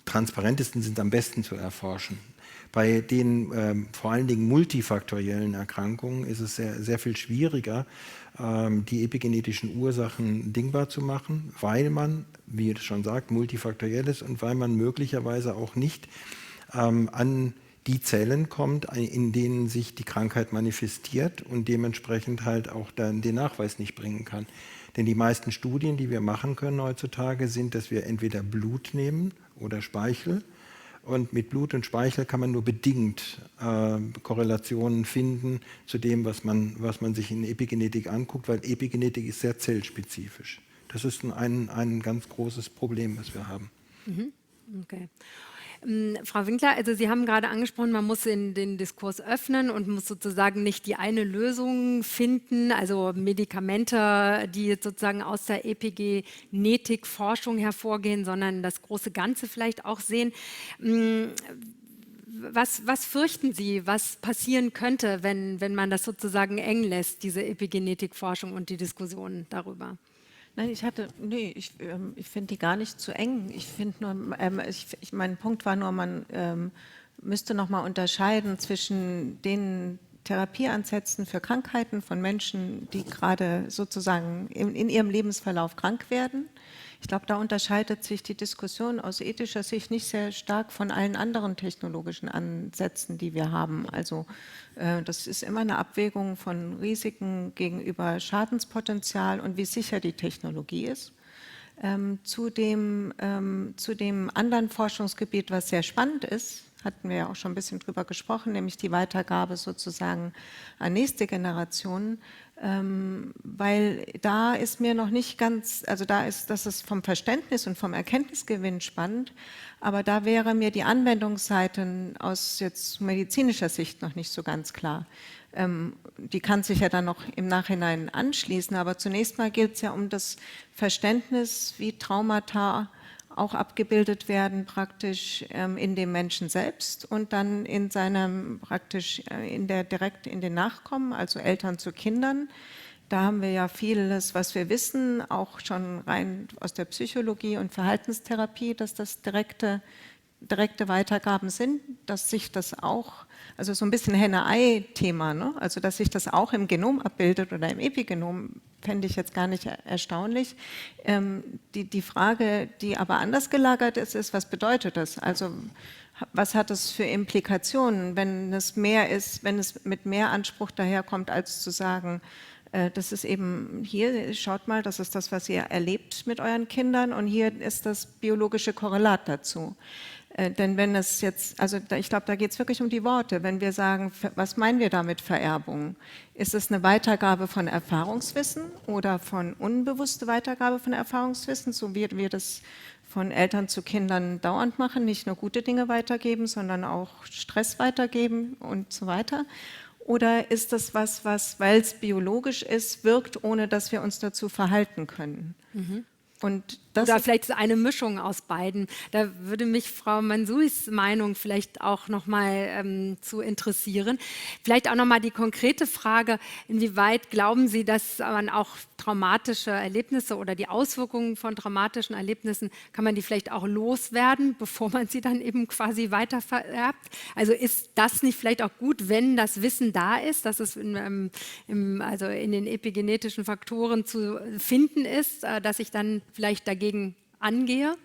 transparentesten sind, am besten zu erforschen. Bei den vor allen Dingen multifaktoriellen Erkrankungen ist es sehr, sehr viel schwieriger, die epigenetischen Ursachen dingbar zu machen, weil man, wie es schon sagt, multifaktoriell ist und weil man möglicherweise auch nicht an die Zellen kommt, in denen sich die Krankheit manifestiert und dementsprechend halt auch dann den Nachweis nicht bringen kann. Denn die meisten Studien, die wir machen können heutzutage, sind, dass wir entweder Blut nehmen oder Speichel. Und mit Blut und Speichel kann man nur bedingt Korrelationen finden zu dem, was man sich in Epigenetik anguckt, weil Epigenetik ist sehr zellspezifisch. Das ist ein ganz großes Problem, was wir haben. Okay. Frau Winkler, also Sie haben gerade angesprochen, man muss den Diskurs öffnen und muss sozusagen nicht die eine Lösung finden, also Medikamente, die jetzt sozusagen aus der Epigenetikforschung hervorgehen, sondern das große Ganze vielleicht auch sehen. Was fürchten Sie, was passieren könnte, wenn man das sozusagen eng lässt, diese Epigenetikforschung und die Diskussion darüber? Nein, ich finde die gar nicht zu eng. Ich finde nur, mein Punkt war nur, man müsste nochmal unterscheiden zwischen den Therapieansätzen für Krankheiten von Menschen, die gerade sozusagen in ihrem Lebensverlauf krank werden. Ich glaube, da unterscheidet sich die Diskussion aus ethischer Sicht nicht sehr stark von allen anderen technologischen Ansätzen, die wir haben. Also das ist immer eine Abwägung von Risiken gegenüber Schadenspotenzial und wie sicher die Technologie ist. Zu dem anderen Forschungsgebiet, was sehr spannend ist, hatten wir ja auch schon ein bisschen drüber gesprochen, nämlich die Weitergabe sozusagen an nächste Generationen, weil da ist mir noch nicht ganz, also das ist vom Verständnis und vom Erkenntnisgewinn spannend, aber da wäre mir die Anwendungsseite aus jetzt medizinischer Sicht noch nicht so ganz klar. Die kann sich ja dann noch im Nachhinein anschließen, aber zunächst mal geht es ja um das Verständnis, wie Traumata auch abgebildet werden praktisch in dem Menschen selbst und dann in seinem praktisch direkt in den Nachkommen, also Eltern zu Kindern. Da haben wir ja vieles, was wir wissen, auch schon rein aus der Psychologie und Verhaltenstherapie, dass das direkte Weitergaben sind, dass sich das auch, also so ein bisschen Henne-Ei-Thema, ne? Also dass sich das auch im Genom abbildet oder im Epigenom, fände ich jetzt gar nicht erstaunlich. Die Frage, die aber anders gelagert ist, was bedeutet das? Also was hat es für Implikationen, wenn es mehr ist, wenn es mit mehr Anspruch daherkommt, als zu sagen, das ist eben hier, schaut mal, das ist das, was ihr erlebt mit euren Kindern und hier ist das biologische Korrelat dazu. Denn wenn es jetzt, also ich glaube, da geht es wirklich um die Worte. Wenn wir sagen, was meinen wir damit Vererbung? Ist es eine Weitergabe von Erfahrungswissen oder von unbewusste Weitergabe von Erfahrungswissen, so wie wir das von Eltern zu Kindern dauernd machen, nicht nur gute Dinge weitergeben, sondern auch Stress weitergeben und so weiter? Oder ist das was, weil es biologisch ist, wirkt, ohne dass wir uns dazu verhalten können? Und das Oder vielleicht eine Mischung aus beiden. Da würde mich Frau Mansouis Meinung vielleicht auch nochmal zu interessieren. Vielleicht auch nochmal die konkrete Frage, inwieweit glauben Sie, dass man auch traumatische Erlebnisse oder die Auswirkungen von traumatischen Erlebnissen, kann man die vielleicht auch loswerden, bevor man sie dann eben quasi weitervererbt? Also ist das nicht vielleicht auch gut, wenn das Wissen da ist, dass es also in den epigenetischen Faktoren zu finden ist, dass ich dann vielleicht dagegen angehe?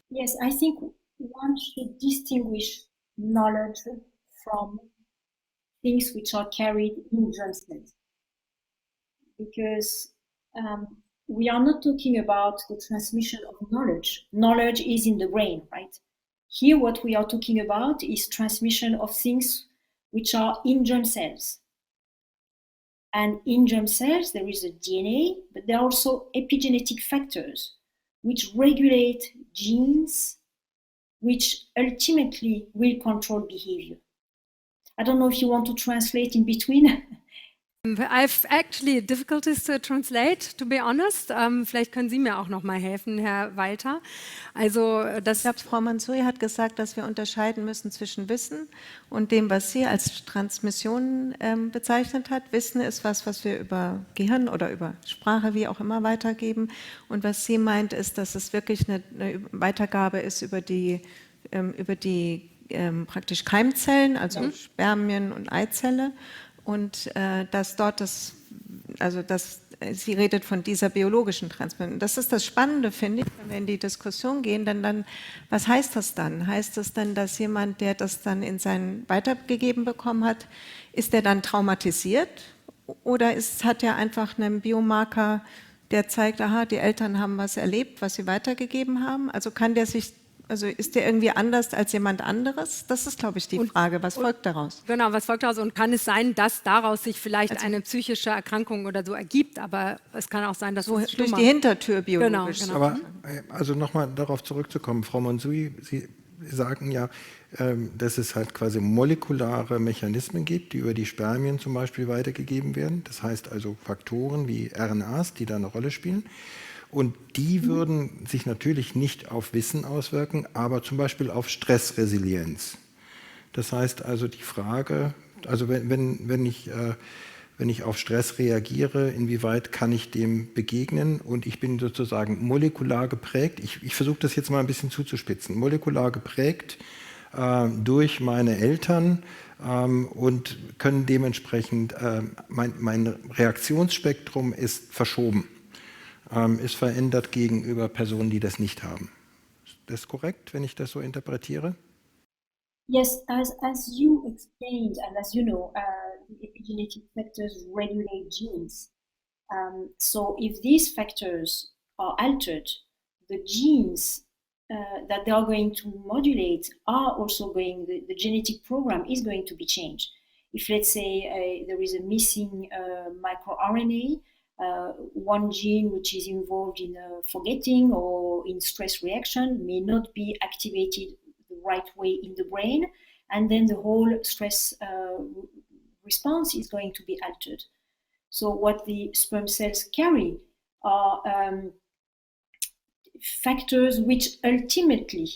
Yes, I think one should distinguish knowledge from things which are carried in germ cells. Because we are not talking about the transmission of knowledge. Knowledge is in the brain, right? Here, what we are talking about is transmission of things which are in germ cells. And in germ cells, there is a DNA, but there are also epigenetic factors which regulate genes, which ultimately will control behavior. I don't know if you want to translate in between. I've actually difficulties to translate, to be honest. Vielleicht können Sie mir auch noch mal helfen, Herr Walter. Also Ich glaube, Frau Mansouri hat gesagt, dass wir unterscheiden müssen zwischen Wissen und dem, was sie als Transmission bezeichnet hat. Wissen ist was wir über Gehirn oder über Sprache, wie auch immer, weitergeben. Und was sie meint, ist, dass es wirklich eine Weitergabe ist über die praktisch Keimzellen, also Spermien und Eizelle. Und dass dort sie redet von dieser biologischen Transmission. Das ist das Spannende, finde ich, wenn wir in die Diskussion gehen, denn dann, was heißt das dann? Heißt das dann, dass jemand, der das dann in sein weitergegeben bekommen hat, ist der dann traumatisiert? Oder hat er einfach einen Biomarker, der zeigt, aha, die Eltern haben was erlebt, was sie weitergegeben haben? Also ist der irgendwie anders als jemand anderes? Das ist, glaube ich, die Frage. Was folgt daraus? Genau, was folgt daraus? Und kann es sein, dass daraus sich vielleicht eine psychische Erkrankung oder so ergibt? Aber es kann auch sein, dass so es durch die Hintertür biologisch. Genau. Aber also nochmal darauf zurückzukommen, Frau Mansouri, Sie sagen ja, dass es halt quasi molekulare Mechanismen gibt, die über die Spermien zum Beispiel weitergegeben werden. Das heißt also Faktoren wie RNAs, die da eine Rolle spielen. Und die würden sich natürlich nicht auf Wissen auswirken, aber zum Beispiel auf Stressresilienz. Das heißt also die Frage, also wenn ich auf Stress reagiere, inwieweit kann ich dem begegnen? Und ich bin sozusagen molekular geprägt, ich versuche das jetzt mal ein bisschen zuzuspitzen, molekular geprägt durch meine Eltern und können dementsprechend, mein Reaktionsspektrum ist verschoben. Ist verändert gegenüber Personen, die das nicht haben. Ist das korrekt, wenn ich das so interpretiere? Yes, as you explained, and as you know, the epigenetic factors regulate genes. So if these factors are altered, the genes that they are going to modulate are also the genetic program is going to be changed. If, let's say, there is a missing microRNA, one gene which is involved in forgetting or in stress reaction may not be activated the right way in the brain, and then the whole stress response is going to be altered. So what the sperm cells carry are factors which ultimately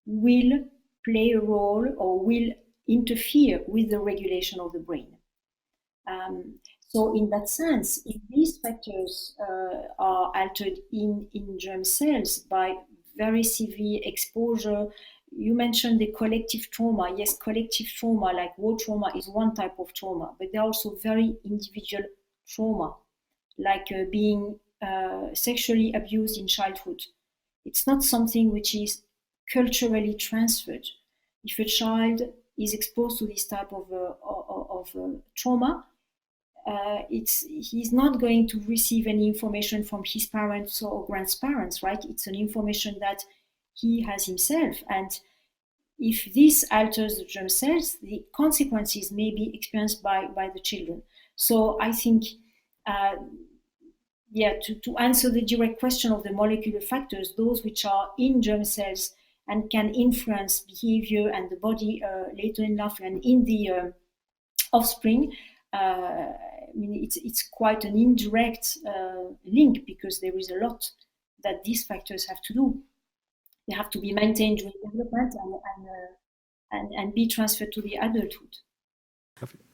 will play a role or will interfere with the regulation of the brain. So in that sense, if these factors are altered in germ cells by very severe exposure, you mentioned the collective trauma. Yes, collective trauma like war trauma is one type of trauma, but there are also very individual trauma, like being sexually abused in childhood. It's not something which is culturally transferred. If a child is exposed to this type of trauma, he's not going to receive any information from his parents or grandparents, right? It's an information that he has himself. And if this alters the germ cells, the consequences may be experienced by the children. So I think, to answer the direct question of the molecular factors, those which are in germ cells and can influence behavior and the body later in life and in the offspring, I mean, it's quite an indirect link, because there is a lot that these factors have to do. They have to be maintained during development and be transferred to the adulthood.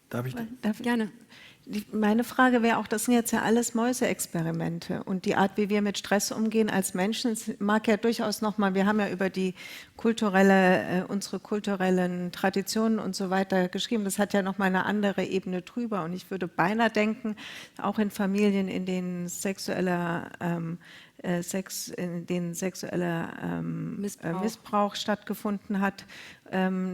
Darf ich? Gerne. Meine Frage wäre auch, das sind jetzt ja alles Mäuseexperimente und die Art, wie wir mit Stress umgehen als Menschen, es mag ja durchaus nochmal, wir haben ja über die unsere kulturellen Traditionen und so weiter geschrieben, das hat ja nochmal eine andere Ebene drüber, und ich würde beinahe denken, auch in Familien, in denen sexuelle in denen sexueller Missbrauch stattgefunden hat,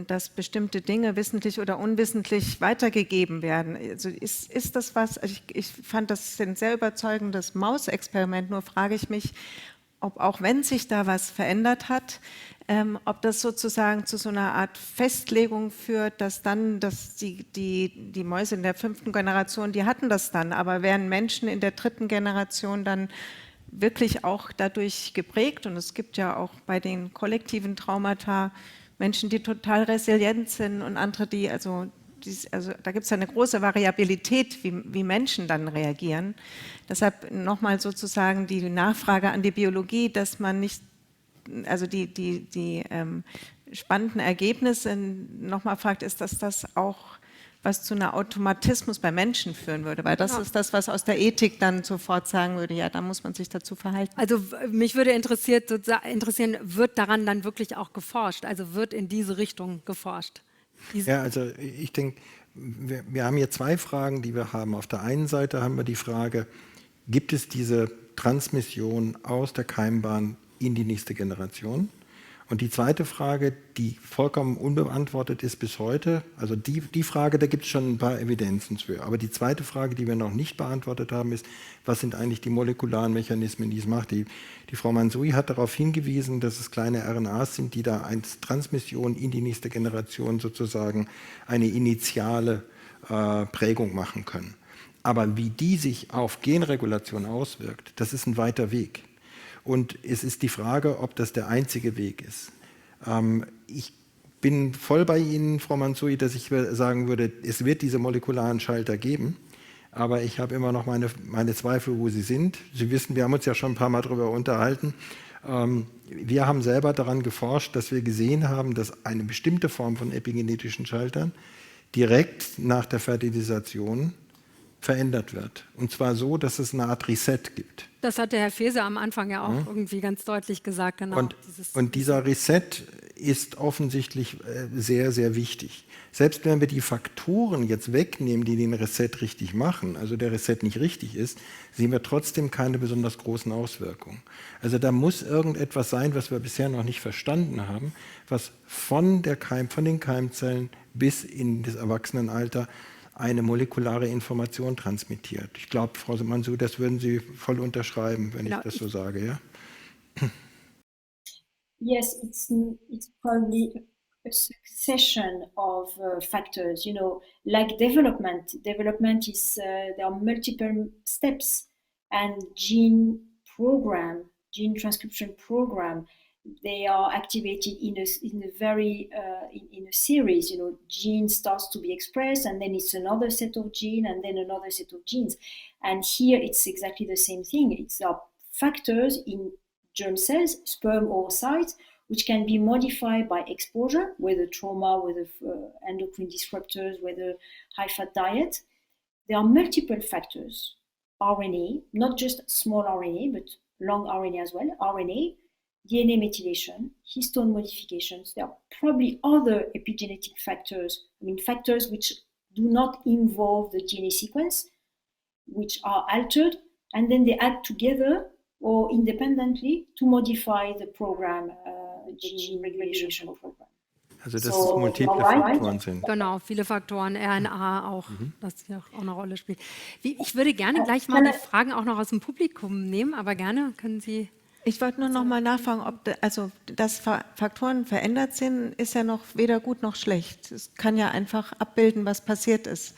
dass bestimmte Dinge wissentlich oder unwissentlich weitergegeben werden. Also ist das was, also ich fand das ein sehr überzeugendes Mausexperiment, nur frage ich mich, ob auch wenn sich da was verändert hat, ob das sozusagen zu so einer Art Festlegung führt, dass die Mäuse in der 5. Generation, die hatten das dann, aber werden Menschen in der 3. Generation dann wirklich auch dadurch geprägt? Und es gibt ja auch bei den kollektiven Traumata Menschen, die total resilient sind und andere, also da gibt es ja eine große Variabilität, wie Menschen dann reagieren. Deshalb nochmal sozusagen die Nachfrage an die Biologie, dass man nicht, also die spannenden Ergebnisse nochmal fragt, ist, dass das auch was zu einem Automatismus bei Menschen führen würde, weil das ist das, was aus der Ethik dann sofort sagen würde, ja, da muss man sich dazu verhalten. Also mich würde interessieren, wird daran dann wirklich auch geforscht? Also wird in diese Richtung geforscht? Ja, also ich denke, wir haben hier zwei Fragen, die wir haben. Auf der einen Seite haben wir die Frage, gibt es diese Transmission aus der Keimbahn in die nächste Generation? Und die zweite Frage, die vollkommen unbeantwortet ist bis heute, also die Frage, da gibt es schon ein paar Evidenzen für. Aber die zweite Frage, die wir noch nicht beantwortet haben, ist, was sind eigentlich die molekularen Mechanismen, die es macht? Die Frau Mansouri hat darauf hingewiesen, dass es kleine RNAs sind, die da als Transmission in die nächste Generation sozusagen eine initiale Prägung machen können. Aber wie die sich auf Genregulation auswirkt, das ist ein weiter Weg. Und es ist die Frage, ob das der einzige Weg ist. Ich bin voll bei Ihnen, Frau Mansouri, dass ich sagen würde, es wird diese molekularen Schalter geben, aber ich habe immer noch meine Zweifel, wo sie sind. Sie wissen, wir haben uns ja schon ein paar Mal darüber unterhalten. Wir haben selber daran geforscht, dass wir gesehen haben, dass eine bestimmte Form von epigenetischen Schaltern direkt nach der Fertilisation verändert wird. Und zwar so, dass es eine Art Reset gibt. Das hat der Herr Feser am Anfang ja auch irgendwie ganz deutlich gesagt. Genau. Und dieser Reset ist offensichtlich sehr, sehr wichtig. Selbst wenn wir die Faktoren jetzt wegnehmen, die den Reset richtig machen, also der Reset nicht richtig ist, sehen wir trotzdem keine besonders großen Auswirkungen. Also da muss irgendetwas sein, was wir bisher noch nicht verstanden haben, was von den Keimzellen bis in das Erwachsenenalter eine molekulare Information transmittiert. Ich glaube, Frau Mansouri, das würden Sie voll unterschreiben, wenn ich das so sage, ja? Yes, it's probably a succession of factors, you know, like development. Development is, there are multiple steps, and gene transcription program, they are activated in a series. You know, gene starts to be expressed, and then it's another set of gene, and then another set of genes. And here it's exactly the same thing. It's factors in germ cells, sperm oocytes, which can be modified by exposure, whether trauma, whether endocrine disruptors, whether high-fat diet. There are multiple factors. RNA, not just small RNA, but long RNA as well, RNA, DNA methylation, histone modifications. There are probably other epigenetic factors, factors which do not involve the DNA sequence, which are altered, and then they add together or independently to modify the program, gene regulation program. Also dass es multiple Faktoren sind. Genau, viele Faktoren, RNA auch, das hier auch eine Rolle spielt. Ich würde gerne gleich mal die Fragen auch noch aus dem Publikum nehmen, aber gerne können Sie... Ich wollte nur noch mal nachfragen, dass Faktoren verändert sind, ist ja noch weder gut noch schlecht. Es kann ja einfach abbilden, was passiert ist.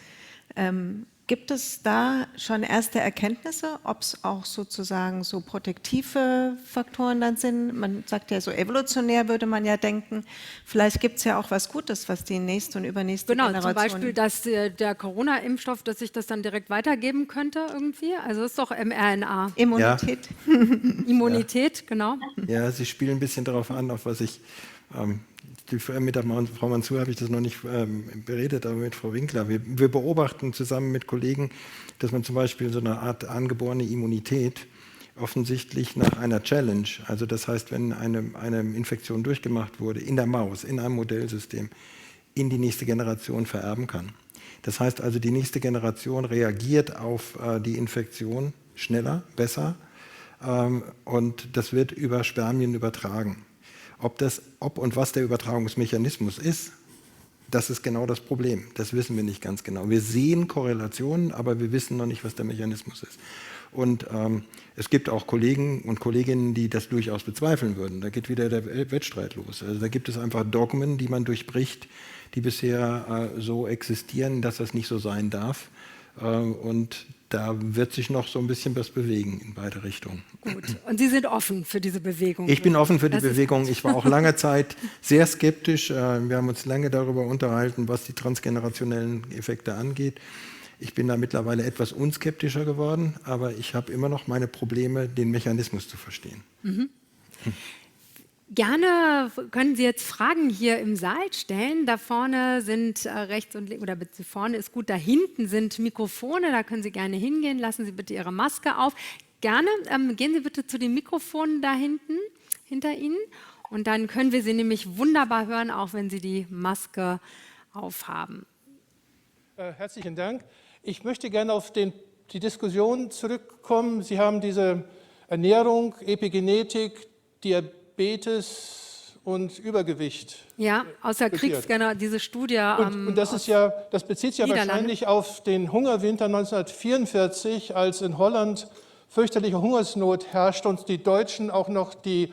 Gibt es da schon erste Erkenntnisse, ob es auch sozusagen so protektive Faktoren dann sind? Man sagt ja so evolutionär, würde man ja denken, vielleicht gibt es ja auch was Gutes, was die nächste und übernächste Generation... Genau, zum Beispiel, dass der Corona-Impfstoff, dass sich das dann direkt weitergeben könnte irgendwie. Also ist doch mRNA. Immunität. Ja. Immunität, genau. Ja, Sie spielen ein bisschen darauf an, auf was ich... mit der Frau Mansouri habe ich das noch nicht beredet, aber mit Frau Winkler. Wir beobachten zusammen mit Kollegen, dass man zum Beispiel so eine Art angeborene Immunität offensichtlich nach einer Challenge, also das heißt, wenn eine Infektion durchgemacht wurde in der Maus, in einem Modellsystem, in die nächste Generation vererben kann. Das heißt also, die nächste Generation reagiert auf die Infektion schneller, besser, und das wird über Spermien übertragen. Ob und was der Übertragungsmechanismus ist, das ist genau das Problem. Das wissen wir nicht ganz genau. Wir sehen Korrelationen, aber wir wissen noch nicht, was der Mechanismus ist. Und es gibt auch Kollegen und Kolleginnen, die das durchaus bezweifeln würden. Da geht wieder der Wettstreit los. Also da gibt es einfach Dogmen, die man durchbricht, die bisher so existieren, dass das nicht so sein darf. Und da wird sich noch so ein bisschen was bewegen in beide Richtungen. Gut. Und Sie sind offen für diese Bewegung? Ich bin offen für die Bewegung. Ich war auch lange Zeit sehr skeptisch. Wir haben uns lange darüber unterhalten, was die transgenerationellen Effekte angeht. Ich bin da mittlerweile etwas unskeptischer geworden, aber ich habe immer noch meine Probleme, den Mechanismus zu verstehen. Mhm. Gerne können Sie jetzt Fragen hier im Saal stellen. Da vorne sind rechts und links, oder vorne ist gut, da hinten sind Mikrofone, da können Sie gerne hingehen. Lassen Sie bitte Ihre Maske auf. Gerne, gehen Sie bitte zu den Mikrofonen da hinten, hinter Ihnen. Und dann können wir Sie nämlich wunderbar hören, auch wenn Sie die Maske aufhaben. Herzlichen Dank. Ich möchte gerne auf die Diskussion zurückkommen. Sie haben diese Ernährung, Epigenetik, Diabetes und Übergewicht. Ja, aus der Kriegsgeneration, diese Studie. Und das bezieht sich ja wahrscheinlich auf den Hungerwinter 1944, als in Holland fürchterliche Hungersnot herrschte und die Deutschen auch noch die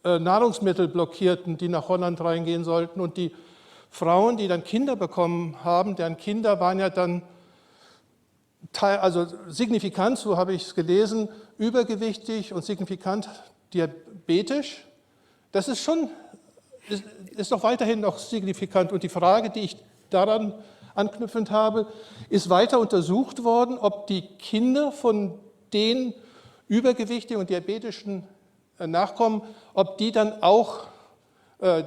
Nahrungsmittel blockierten, die nach Holland reingehen sollten. Und die Frauen, die dann Kinder bekommen haben, deren Kinder waren ja dann also signifikant, so habe ich es gelesen, übergewichtig und signifikant diabetisch. Das ist doch weiterhin noch signifikant. Und die Frage, die ich daran anknüpfend habe, ist weiter untersucht worden, ob die Kinder von den übergewichtigen und diabetischen Nachkommen, ob die dann auch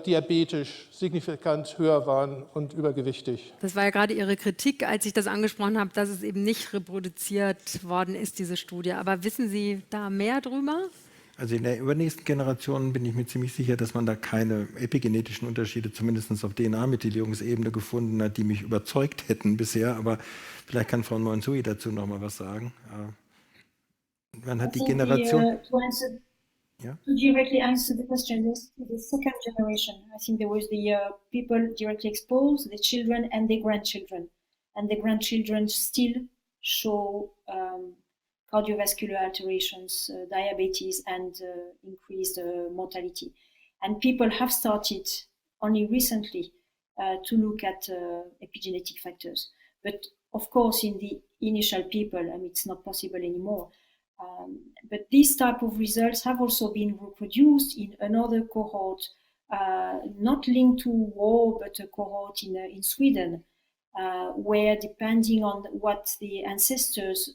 diabetisch signifikant höher waren und übergewichtig. Das war ja gerade Ihre Kritik, als ich das angesprochen habe, dass es eben nicht reproduziert worden ist, diese Studie. Aber wissen Sie da mehr drüber? Also in der übernächsten Generation bin ich mir ziemlich sicher, dass man da keine epigenetischen Unterschiede, zumindest auf DNA-Methylierungsebene gefunden hat, die mich überzeugt hätten bisher. Aber vielleicht kann Frau Mansouri dazu noch mal was sagen. Man hat die Generation... To directly answer the question, the second generation, I think there was the people directly exposed, the children and the grandchildren. And the grandchildren still show cardiovascular alterations, diabetes, and increased mortality. And people have started only recently to look at epigenetic factors. But of course, in the initial people, it's not possible anymore. But these type of results have also been reproduced in another cohort, not linked to war, but a cohort in Sweden, where depending on what the ancestors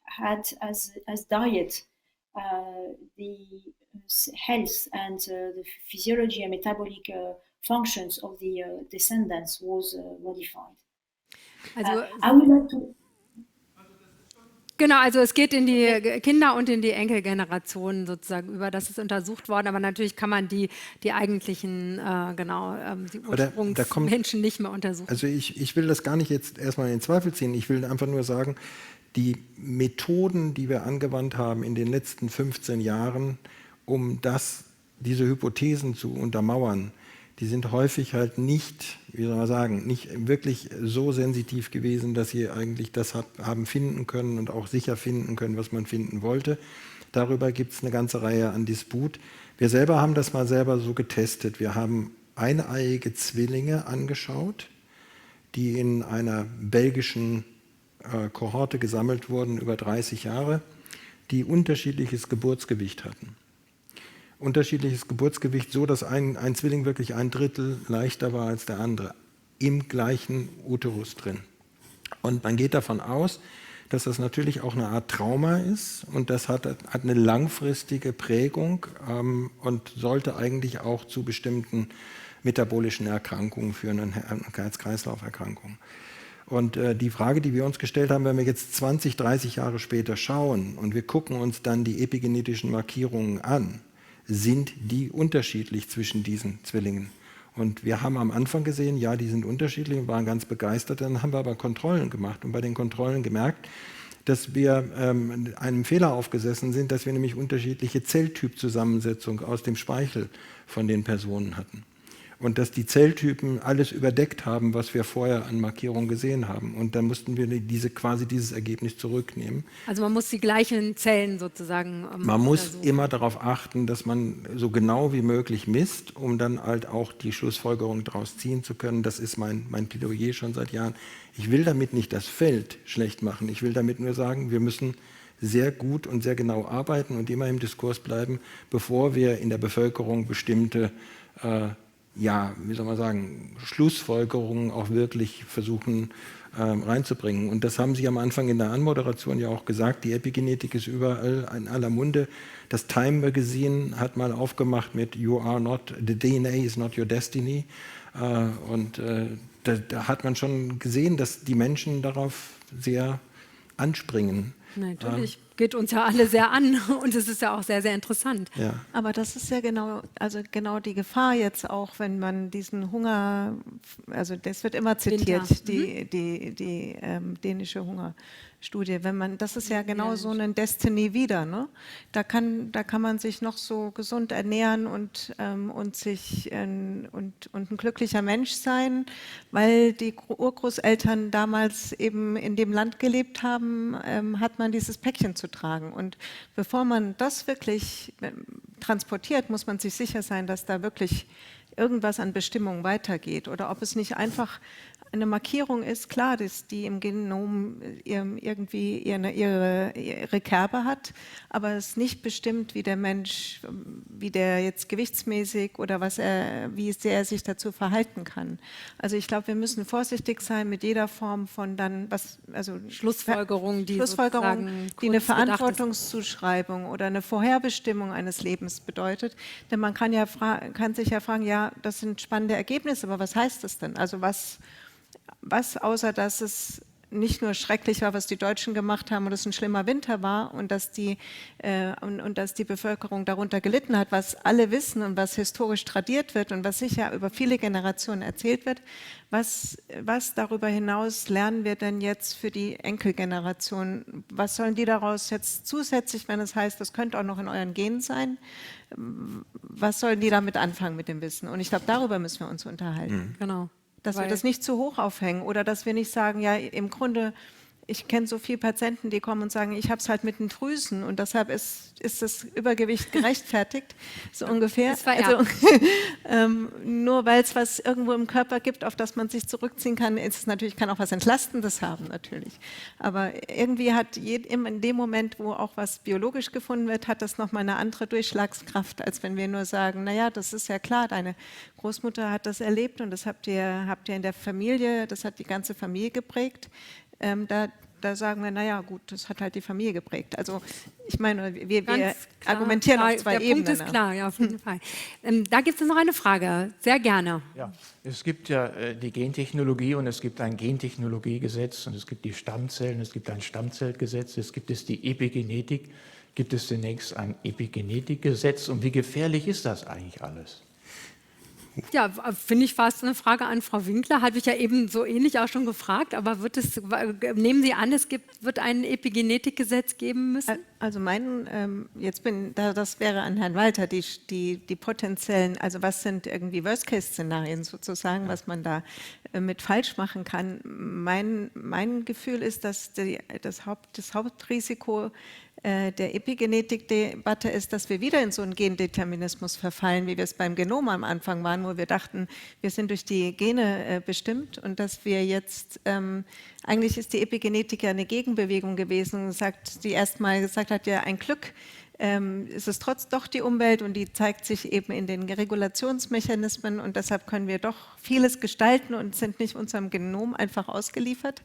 had as diet, the health and the physiology and metabolic functions of the descendants was modified. Also, I would like to... Genau, also es geht in die Kinder- und in die Enkelgenerationen sozusagen über. Das ist untersucht worden, aber natürlich kann man die eigentlichen, die Ursprungsmenschen nicht mehr untersuchen. Also ich will das gar nicht jetzt erstmal in Zweifel ziehen. Ich will einfach nur sagen, die Methoden, die wir angewandt haben in den letzten 15 Jahren, um diese Hypothesen zu untermauern, die sind häufig halt nicht, wie soll man sagen, nicht wirklich so sensitiv gewesen, dass sie eigentlich das haben finden können und auch sicher finden können, was man finden wollte. Darüber gibt es eine ganze Reihe an Disput. Wir selber haben das mal selber so getestet. Wir haben eineiige Zwillinge angeschaut, die in einer belgischen Kohorte gesammelt wurden über 30 Jahre, die unterschiedliches Geburtsgewicht hatten. Unterschiedliches Geburtsgewicht, so dass ein Zwilling wirklich 1/3 leichter war als der andere, im gleichen Uterus drin. Und man geht davon aus, dass das natürlich auch eine Art Trauma ist und das hat eine langfristige Prägung und sollte eigentlich auch zu bestimmten metabolischen Erkrankungen führen, Herz-Kreislauf-Erkrankungen. Und die Frage, die wir uns gestellt haben, wenn wir jetzt 20, 30 Jahre später schauen und wir gucken uns dann die epigenetischen Markierungen an, sind die unterschiedlich zwischen diesen Zwillingen. Und wir haben am Anfang gesehen, ja, die sind unterschiedlich und waren ganz begeistert. Dann haben wir aber Kontrollen gemacht und bei den Kontrollen gemerkt, dass wir einem Fehler aufgesessen sind, dass wir nämlich unterschiedliche Zelltypzusammensetzung aus dem Speichel von den Personen hatten. Und dass die Zelltypen alles überdeckt haben, was wir vorher an Markierungen gesehen haben. Und dann mussten wir dieses Ergebnis zurücknehmen. Also man muss die gleichen Zellen sozusagen Man muss immer darauf achten, dass man so genau wie möglich misst, um dann halt auch die Schlussfolgerung daraus ziehen zu können. Das ist mein Plädoyer schon seit Jahren. Ich will damit nicht das Feld schlecht machen. Ich will damit nur sagen, wir müssen sehr gut und sehr genau arbeiten und immer im Diskurs bleiben, bevor wir in der Bevölkerung bestimmte Schlussfolgerungen auch wirklich versuchen reinzubringen. Und das haben Sie am Anfang in der Anmoderation ja auch gesagt, die Epigenetik ist überall in aller Munde. Das Time Magazine hat mal aufgemacht mit the DNA is not your destiny. Da hat man schon gesehen, dass die Menschen darauf sehr anspringen. Natürlich, geht uns ja alle sehr an und es ist ja auch sehr, sehr interessant. Ja. Aber das ist ja genau die Gefahr jetzt auch, wenn man diesen Hunger, also das wird immer zitiert, die dänische Hungerstudie, das ist ja genau so ein Destiny wieder, ne? Da kann man sich noch so gesund ernähren und ein glücklicher Mensch sein, weil die Urgroßeltern damals eben in dem Land gelebt haben, hat man dieses Päckchen zu tragen. Und bevor man das wirklich transportiert, muss man sich sicher sein, dass da wirklich irgendwas an Bestimmung weitergeht oder ob es nicht einfach eine Markierung ist, klar, dass die im Genom irgendwie ihre Kerbe hat, aber es nicht bestimmt, wie der Mensch, wie der jetzt gewichtsmäßig oder wie sehr er sich dazu verhalten kann. Also ich glaube, wir müssen vorsichtig sein mit jeder Form von Schlussfolgerungen, die eine Verantwortungszuschreibung oder eine Vorherbestimmung eines Lebens bedeutet. Denn man kann sich ja fragen, ja, das sind spannende Ergebnisse, aber was heißt das denn? Also was außer dass es nicht nur schrecklich war, was die Deutschen gemacht haben und es ein schlimmer Winter war und dass die Bevölkerung darunter gelitten hat, was alle wissen und was historisch tradiert wird und was sicher über viele Generationen erzählt wird, was darüber hinaus lernen wir denn jetzt für die Enkelgeneration? Was sollen die daraus jetzt zusätzlich, wenn es heißt, das könnte auch noch in euren Genen sein? Was sollen die damit anfangen mit dem Wissen? Und ich glaube, darüber müssen wir uns unterhalten. Genau. Dass wir das nicht zu hoch aufhängen oder dass wir nicht sagen, ja, im Grunde, ich kenne so viele Patienten, die kommen und sagen, ich habe es halt mit den Drüsen und deshalb ist das Übergewicht gerechtfertigt, so ungefähr. Also, nur weil es was irgendwo im Körper gibt, auf das man sich zurückziehen kann, kann auch was Entlastendes haben natürlich. Aber irgendwie hat in dem Moment, wo auch was biologisch gefunden wird, hat das nochmal eine andere Durchschlagskraft, als wenn wir nur sagen, naja, das ist ja klar, deine Großmutter hat das erlebt und das habt ihr in der Familie, das hat die ganze Familie geprägt. Da sagen wir, naja gut, das hat halt die Familie geprägt. Also ich meine, wir argumentieren auf zwei Ebenen. Der Punkt ist klar, ja, auf jeden Fall. Da gibt es noch eine Frage, sehr gerne. Ja, es gibt ja die Gentechnologie und es gibt ein Gentechnologiegesetz und es gibt die Stammzellen, es gibt ein Stammzellgesetz, es gibt die Epigenetik, gibt es demnächst ein Epigenetikgesetz und wie gefährlich ist das eigentlich alles? Ja, finde ich fast eine Frage an Frau Winkler. Habe ich ja eben so ähnlich auch schon gefragt. Aber nehmen Sie an, wird ein Epigenetikgesetz geben müssen? Also das wäre an Herrn Walter, die potenziellen, also was sind irgendwie Worst-Case-Szenarien sozusagen, was man da mit falsch machen kann. Mein Gefühl ist, dass das Hauptrisiko der Epigenetik-Debatte ist, dass wir wieder in so einen Gendeterminismus verfallen, wie wir es beim Genom am Anfang waren, wo wir dachten, wir sind durch die Gene bestimmt und dass wir jetzt, eigentlich ist die Epigenetik ja eine Gegenbewegung gewesen, die erstmal gesagt hat, ja ein Glück, ist es doch die Umwelt und die zeigt sich eben in den Regulationsmechanismen und deshalb können wir doch vieles gestalten und sind nicht unserem Genom einfach ausgeliefert,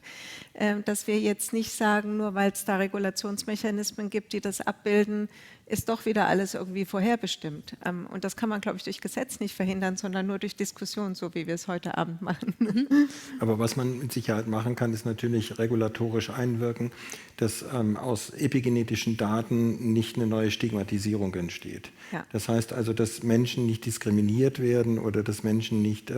dass wir jetzt nicht sagen, nur weil es da Regulationsmechanismen gibt, die das abbilden, ist doch wieder alles irgendwie vorherbestimmt. Und das kann man, glaube ich, durch Gesetz nicht verhindern, sondern nur durch Diskussion, so wie wir es heute Abend machen. Aber was man mit Sicherheit machen kann, ist natürlich regulatorisch einwirken, dass aus epigenetischen Daten nicht eine neue Stigmatisierung entsteht. Ja. Das heißt also, dass Menschen nicht diskriminiert werden oder dass Menschen nicht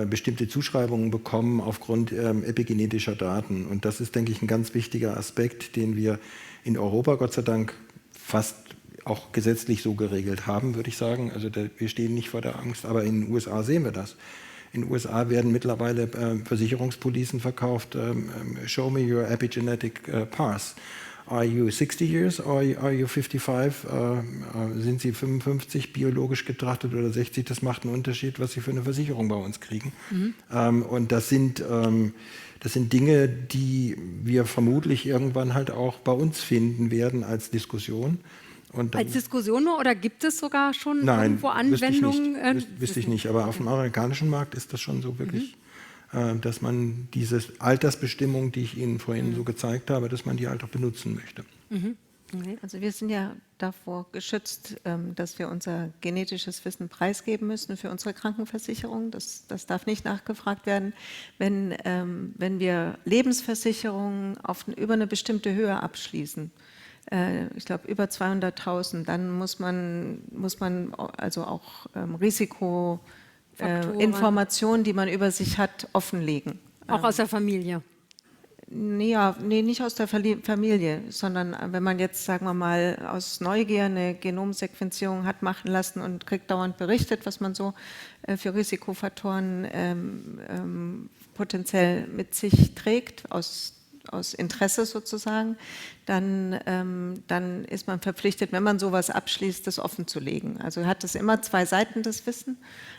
bestimmte Zuschreibungen bekommen aufgrund epigenetischer Daten. Und das ist, denke ich, ein ganz wichtiger Aspekt, den wir in Europa Gott sei Dank fast auch gesetzlich so geregelt haben, würde ich sagen. Also wir stehen nicht vor der Angst, aber in den USA sehen wir das. In den USA werden mittlerweile Versicherungspolicen verkauft, show me your epigenetic path. Are you 60 years or are you 55? Sind Sie 55 biologisch betrachtet oder 60? Das macht einen Unterschied, was Sie für eine Versicherung bei uns kriegen. Und das sind Dinge, die wir vermutlich irgendwann halt auch bei uns finden werden als Diskussion. Und dann, als Diskussion nur oder gibt es sogar schon irgendwo Anwendungen? Wüsste ich nicht, aber auf dem amerikanischen Markt ist das schon so wirklich, dass man diese Altersbestimmung, die ich Ihnen vorhin so gezeigt habe, dass man die halt auch benutzen möchte. Okay. Also wir sind ja davor geschützt, dass wir unser genetisches Wissen preisgeben müssen für unsere Krankenversicherung. Das darf nicht nachgefragt werden. Wenn wir Lebensversicherungen über eine bestimmte Höhe abschließen, ich glaube über 200.000, dann muss man also auch Risikoinformationen, die man über sich hat, offenlegen. Auch aus der Familie? Nee, nicht aus der Familie, sondern wenn man jetzt, sagen wir mal, aus Neugier eine Genomsequenzierung hat machen lassen und kriegt dauernd berichtet, was man so für Risikofaktoren potenziell mit sich trägt, aus Interesse sozusagen, dann ist man verpflichtet, wenn man sowas abschließt, das offen zu legen. Also hat es immer zwei Seiten, das Wissen,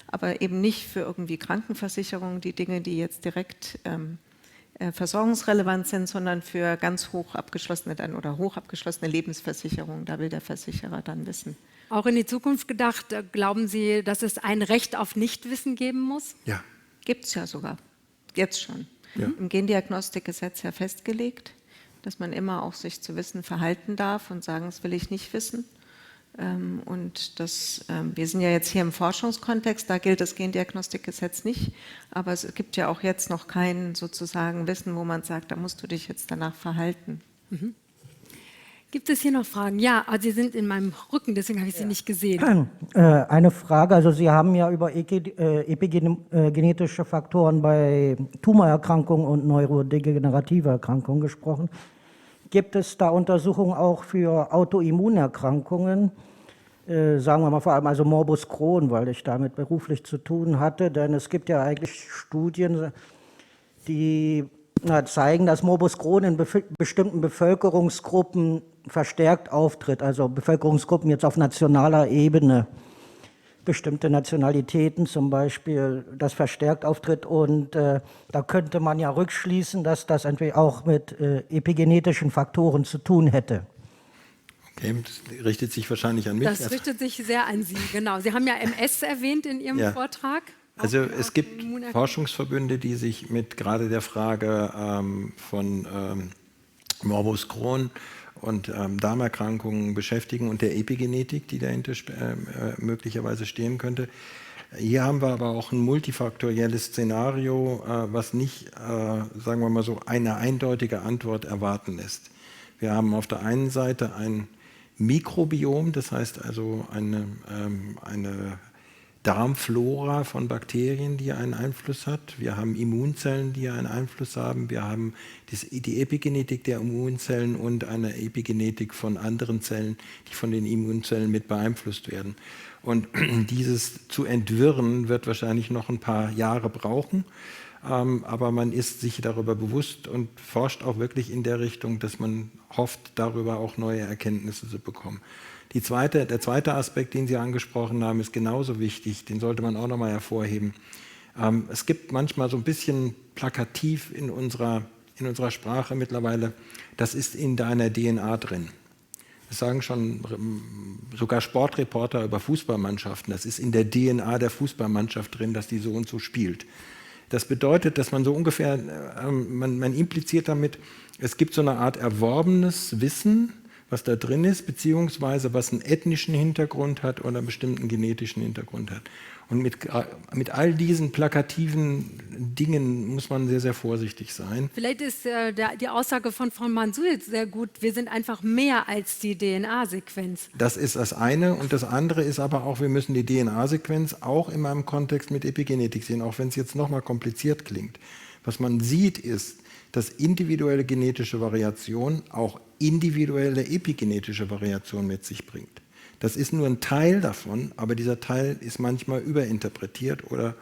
aber eben nicht für irgendwie Krankenversicherungen, die Dinge, die jetzt direkt versorgungsrelevant sind, sondern für ganz hoch abgeschlossene Lebensversicherungen. Da will der Versicherer dann wissen. Auch in die Zukunft gedacht, glauben Sie, dass es ein Recht auf Nichtwissen geben muss? Ja. Gibt es ja sogar, jetzt schon. Ja. Im Gendiagnostikgesetz ja festgelegt, dass man immer auch sich zu Wissen verhalten darf und sagen, das will ich nicht wissen. Wir sind ja jetzt hier im Forschungskontext, da gilt das Gendiagnostikgesetz nicht, aber es gibt ja auch jetzt noch kein sozusagen Wissen, wo man sagt, da musst du dich jetzt danach verhalten. Gibt es hier noch Fragen? Ja, Sie sind in meinem Rücken, deswegen habe ich Sie nicht gesehen. Eine Frage, also Sie haben ja über epigenetische Faktoren bei Tumorerkrankungen und neurodegenerative Erkrankungen gesprochen. Gibt es da Untersuchungen auch für Autoimmunerkrankungen, sagen wir mal vor allem also Morbus Crohn, weil ich damit beruflich zu tun hatte, denn es gibt ja eigentlich Studien, die zeigen, dass Morbus Crohn in bestimmten Bevölkerungsgruppen verstärkt auftritt, also Bevölkerungsgruppen jetzt auf nationaler Ebene, bestimmte Nationalitäten zum Beispiel, das verstärkt auftritt und da könnte man ja rückschließen, dass das entweder auch mit epigenetischen Faktoren zu tun hätte. Okay, das richtet sich wahrscheinlich an mich. Das richtet sich sehr an Sie, genau. Sie haben ja MS erwähnt in Ihrem Vortrag. Also es gibt Forschungsverbünde, die sich mit gerade der Frage von Morbus Crohn und Darmerkrankungen beschäftigen und der Epigenetik, die dahinter möglicherweise stehen könnte. Hier haben wir aber auch ein multifaktorielles Szenario, was nicht, sagen wir mal so, eine eindeutige Antwort erwarten lässt. Wir haben auf der einen Seite ein Mikrobiom, das heißt also eine Darmflora von Bakterien, die einen Einfluss hat. Wir haben Immunzellen, die einen Einfluss haben. Wir haben die Epigenetik der Immunzellen und eine Epigenetik von anderen Zellen, die von den Immunzellen mit beeinflusst werden. Und dieses zu entwirren wird wahrscheinlich noch ein paar Jahre brauchen. Aber man ist sich darüber bewusst und forscht auch wirklich in der Richtung, dass man hofft, darüber auch neue Erkenntnisse zu bekommen. Der zweite Aspekt, den Sie angesprochen haben, ist genauso wichtig, den sollte man auch nochmal hervorheben. Es gibt manchmal so ein bisschen plakativ in unserer Sprache mittlerweile, das ist in deiner DNA drin. Das sagen schon sogar Sportreporter über Fußballmannschaften, das ist in der DNA der Fußballmannschaft drin, dass die so und so spielt. Das bedeutet, dass man so ungefähr, man impliziert damit, es gibt so eine Art erworbenes Wissen, was da drin ist, beziehungsweise was einen ethnischen Hintergrund hat oder einen bestimmten genetischen Hintergrund hat. Und mit all diesen plakativen Dingen muss man sehr, sehr vorsichtig sein. Vielleicht ist die Aussage von Frau Mansouri sehr gut, wir sind einfach mehr als die DNA-Sequenz. Das ist das eine. Und das andere ist aber auch, wir müssen die DNA-Sequenz auch in einem Kontext mit Epigenetik sehen, auch wenn es jetzt nochmal kompliziert klingt. Was man sieht, ist, dass individuelle genetische Variation auch individuelle epigenetische Variation mit sich bringt. Das ist nur ein Teil davon, aber dieser Teil ist manchmal überinterpretiert oder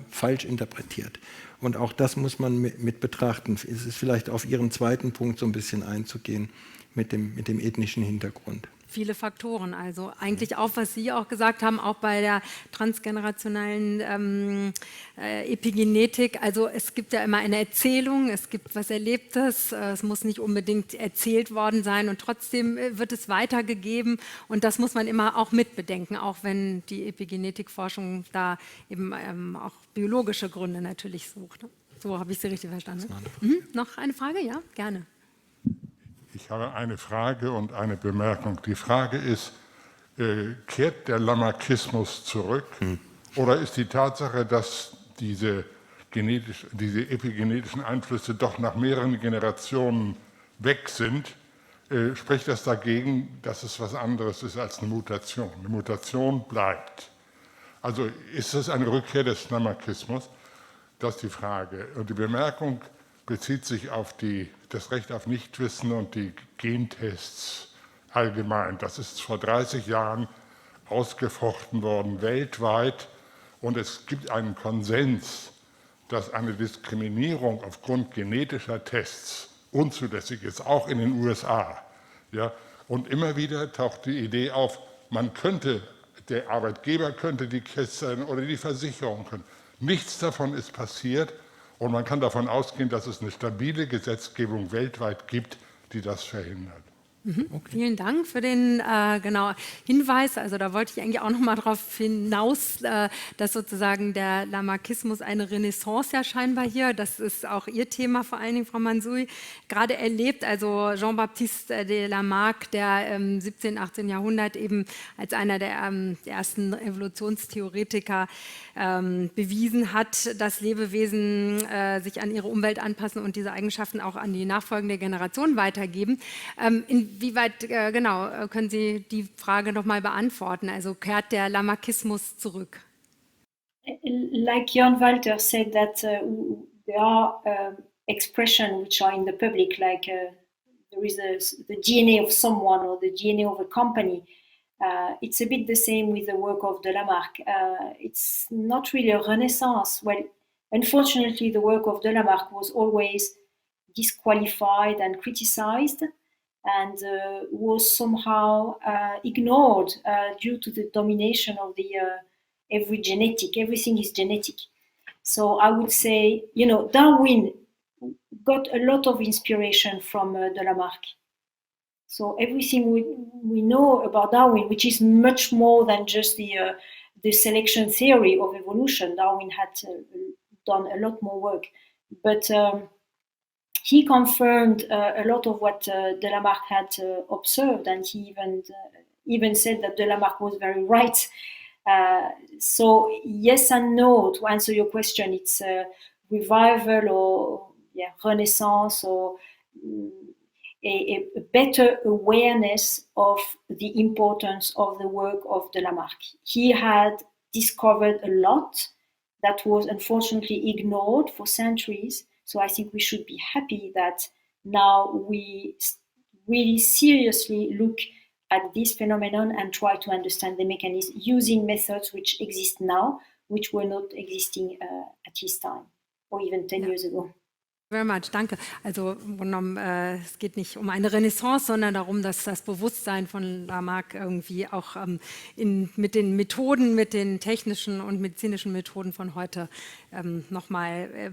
falsch interpretiert. Und auch das muss man mit betrachten. Es ist vielleicht auf Ihren zweiten Punkt so ein bisschen einzugehen mit dem ethnischen Hintergrund. Viele Faktoren, also eigentlich auch, was Sie auch gesagt haben, auch bei der transgenerationalen Epigenetik. Also es gibt ja immer eine Erzählung, es gibt was Erlebtes, es muss nicht unbedingt erzählt worden sein und trotzdem wird es weitergegeben und das muss man immer auch mitbedenken, auch wenn die Epigenetikforschung da eben auch biologische Gründe natürlich sucht. So habe ich Sie richtig verstanden. Noch eine Frage? Ja, gerne. Ich habe eine Frage und eine Bemerkung. Die Frage ist, kehrt der Lamarckismus zurück oder ist die Tatsache, dass diese epigenetischen Einflüsse doch nach mehreren Generationen weg sind, spricht das dagegen, dass es was anderes ist als eine Mutation? Eine Mutation bleibt. Also ist es eine Rückkehr des Lamarckismus? Das ist die Frage. Und die Bemerkung bezieht sich auf das Recht auf Nichtwissen und die Gentests allgemein. Das ist vor 30 Jahren ausgefochten worden, weltweit. Und es gibt einen Konsens, dass eine Diskriminierung aufgrund genetischer Tests unzulässig ist, auch in den USA. Ja? Und immer wieder taucht die Idee auf, der Arbeitgeber könnte die Tests sein oder die Versicherung können. Nichts davon ist passiert. Und man kann davon ausgehen, dass es eine stabile Gesetzgebung weltweit gibt, die das verhindert. Okay. Vielen Dank für den Hinweis. Also da wollte ich eigentlich auch noch mal darauf hinaus, dass sozusagen der Lamarckismus eine Renaissance ja scheinbar hier, das ist auch Ihr Thema vor allen Dingen, Frau Mansouri, gerade erlebt. Also Jean-Baptiste de Lamarck, der im 17., 18. Jahrhundert eben als einer der ersten Evolutionstheoretiker bewiesen hat, dass Lebewesen sich an ihre Umwelt anpassen und diese Eigenschaften auch an die nachfolgende Generation weitergeben. Inwieweit können Sie die Frage noch mal beantworten? Also kehrt der Lamarckismus zurück? Like Jan Walter said that there are expressions which are in the public, like there is the DNA of someone or the DNA of a company. It's a bit the same with the work of de Lamarck. It's not really a renaissance. Well, unfortunately, the work of de Lamarck was always disqualified and criticized, and was somehow ignored due to the domination of the everything is genetic. So I would say, Darwin got a lot of inspiration from de Lamarck. So everything we know about Darwin, which is much more than just the selection theory of evolution, Darwin had done a lot more work, but he confirmed a lot of what de Lamarck had observed, and he even said that de Lamarck was very right. So yes and no, to answer your question, it's a revival or renaissance or a better awareness of the importance of the work of de Lamarck. He had discovered a lot that was unfortunately ignored for centuries. So I think we should be happy that now we really seriously look at this phenomenon and try to understand the mechanism using methods which exist now, which were not existing at his time or even 10 years ago. Very much, danke. Also es geht nicht um eine Renaissance, sondern darum, dass das Bewusstsein von Lamarck irgendwie auch mit den Methoden, mit den technischen und medizinischen Methoden von heute nochmal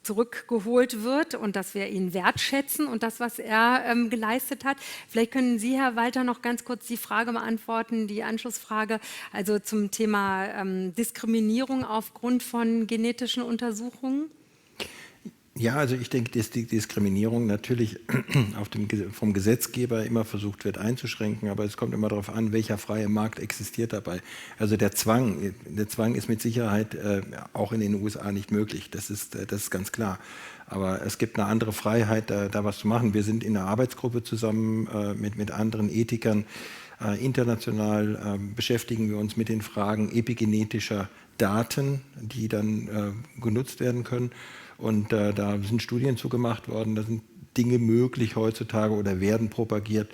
zurückgeholt wird und dass wir ihn wertschätzen und das, was er geleistet hat. Vielleicht können Sie, Herr Walter, noch ganz kurz die Frage beantworten, die Anschlussfrage, also zum Thema Diskriminierung aufgrund von genetischen Untersuchungen. Ja, also ich denke, dass die Diskriminierung natürlich vom Gesetzgeber immer versucht wird einzuschränken, aber es kommt immer darauf an, welcher freie Markt existiert dabei. Also der Zwang ist mit Sicherheit auch in den USA nicht möglich, das ist ganz klar. Aber es gibt eine andere Freiheit, da was zu machen. Wir sind in einer Arbeitsgruppe zusammen mit anderen Ethikern. International beschäftigen wir uns mit den Fragen epigenetischer Daten, die dann genutzt werden können. Und da sind Studien zugemacht worden, da sind Dinge möglich heutzutage oder werden propagiert,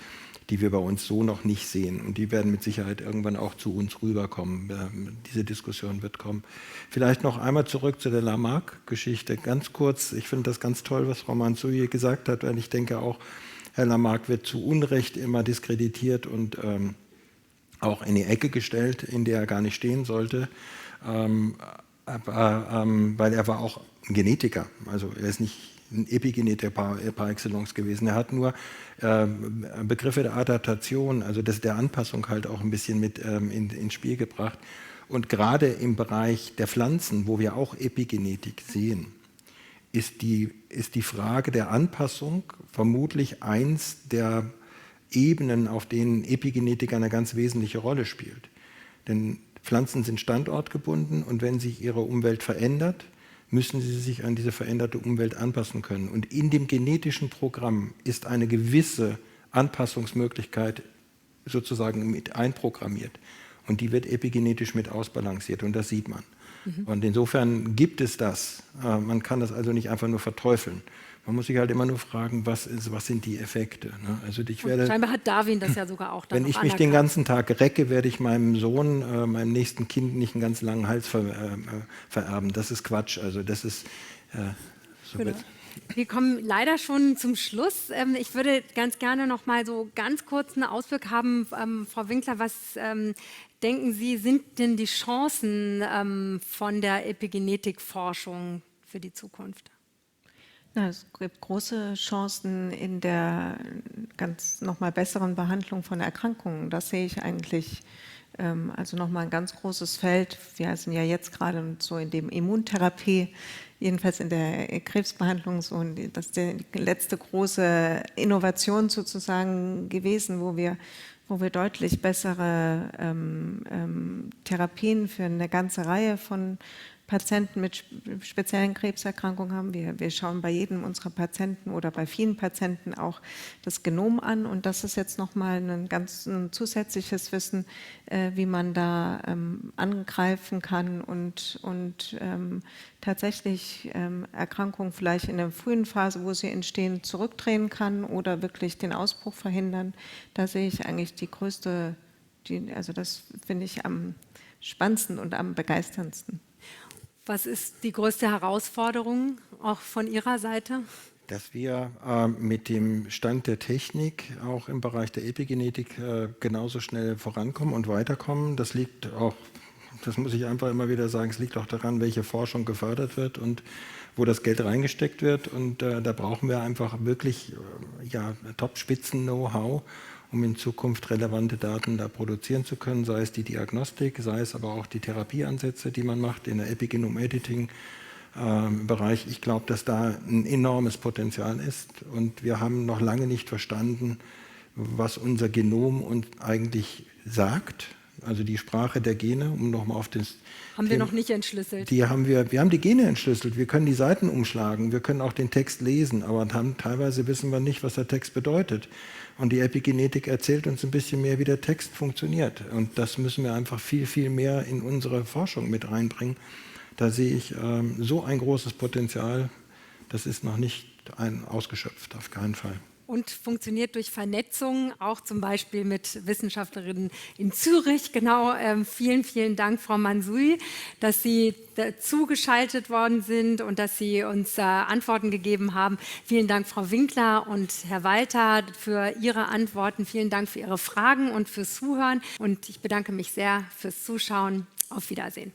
die wir bei uns so noch nicht sehen. Und die werden mit Sicherheit irgendwann auch zu uns rüberkommen. Diese Diskussion wird kommen. Vielleicht noch einmal zurück zu der Lamarck-Geschichte. Ganz kurz, ich finde das ganz toll, was Frau Mansouri gesagt hat, weil ich denke auch, Herr Lamarck wird zu Unrecht immer diskreditiert und auch in die Ecke gestellt, in der er gar nicht stehen sollte. Weil er war auch ein Genetiker, also er ist nicht ein Epigenetiker par excellence gewesen. Er hat nur Begriffe der Adaptation, also der Anpassung halt auch ein bisschen mit ins Spiel gebracht. Und gerade im Bereich der Pflanzen, wo wir auch Epigenetik sehen, ist die Frage der Anpassung vermutlich eins der Ebenen, auf denen Epigenetik eine ganz wesentliche Rolle spielt. Denn Pflanzen sind standortgebunden und wenn sich ihre Umwelt verändert, müssen sie sich an diese veränderte Umwelt anpassen können. Und in dem genetischen Programm ist eine gewisse Anpassungsmöglichkeit sozusagen mit einprogrammiert. Und die wird epigenetisch mit ausbalanciert und das sieht man. Und insofern gibt es das. Man kann das also nicht einfach nur verteufeln. Man muss sich halt immer nur fragen, was sind die Effekte. Ne? Also scheinbar hat Darwin das ja sogar auch dann wenn ich mich den ganzen Tag recke, werde ich meinem Sohn, meinem nächsten Kind nicht einen ganz langen Hals vererben. Das ist Quatsch. Also das ist so. Genau. Wir kommen leider schon zum Schluss. Ich würde ganz gerne noch mal so ganz kurz einen Ausblick haben. Frau Winkler, was denken Sie, sind denn die Chancen von der Epigenetikforschung für die Zukunft? Ja, es gibt große Chancen in der ganz nochmal besseren Behandlung von Erkrankungen. Das sehe ich eigentlich also nochmal ein ganz großes Feld. Wir sind ja jetzt gerade so in dem Immuntherapie, jedenfalls in der Krebsbehandlung, so, das ist die letzte große Innovation sozusagen gewesen, wo wir deutlich bessere Therapien für eine ganze Reihe von Patienten mit speziellen Krebserkrankungen haben. Wir schauen bei jedem unserer Patienten oder bei vielen Patienten auch das Genom an und das ist jetzt nochmal ein zusätzliches Wissen, wie man da angreifen kann und tatsächlich Erkrankungen vielleicht in der frühen Phase, wo sie entstehen, zurückdrehen kann oder wirklich den Ausbruch verhindern. Da sehe ich eigentlich die größte, also das finde ich am spannendsten und am begeisterndsten. Was ist die größte Herausforderung auch von Ihrer Seite? Dass wir mit dem Stand der Technik auch im Bereich der Epigenetik genauso schnell vorankommen und weiterkommen. Das liegt auch, das muss ich einfach immer wieder sagen, es liegt auch daran, welche Forschung gefördert wird und wo das Geld reingesteckt wird. Und da brauchen wir einfach wirklich Top-Spitzen-Know-how, um in Zukunft relevante Daten da produzieren zu können, sei es die Diagnostik, sei es aber auch die Therapieansätze, die man macht in der Epigenom-Editing-Bereich. Ich glaube, dass da ein enormes Potenzial ist und wir haben noch lange nicht verstanden, was unser Genom uns eigentlich sagt. Also die Sprache der Gene, um nochmal auf das Haben wir noch nicht entschlüsselt. wir haben die Gene entschlüsselt, wir können die Seiten umschlagen, wir können auch den Text lesen, aber teilweise wissen wir nicht, was der Text bedeutet. Und die Epigenetik erzählt uns ein bisschen mehr, wie der Text funktioniert. Und das müssen wir einfach viel, viel mehr in unsere Forschung mit reinbringen. Da sehe ich so ein großes Potenzial, das ist noch nicht ausgeschöpft, auf keinen Fall. Und funktioniert durch Vernetzung, auch zum Beispiel mit Wissenschaftlerinnen in Zürich. Genau, vielen, vielen Dank, Frau Mansouri, dass Sie zugeschaltet worden sind und dass Sie uns Antworten gegeben haben. Vielen Dank, Frau Winkler und Herr Walter, für Ihre Antworten. Vielen Dank für Ihre Fragen und fürs Zuhören. Und ich bedanke mich sehr fürs Zuschauen. Auf Wiedersehen.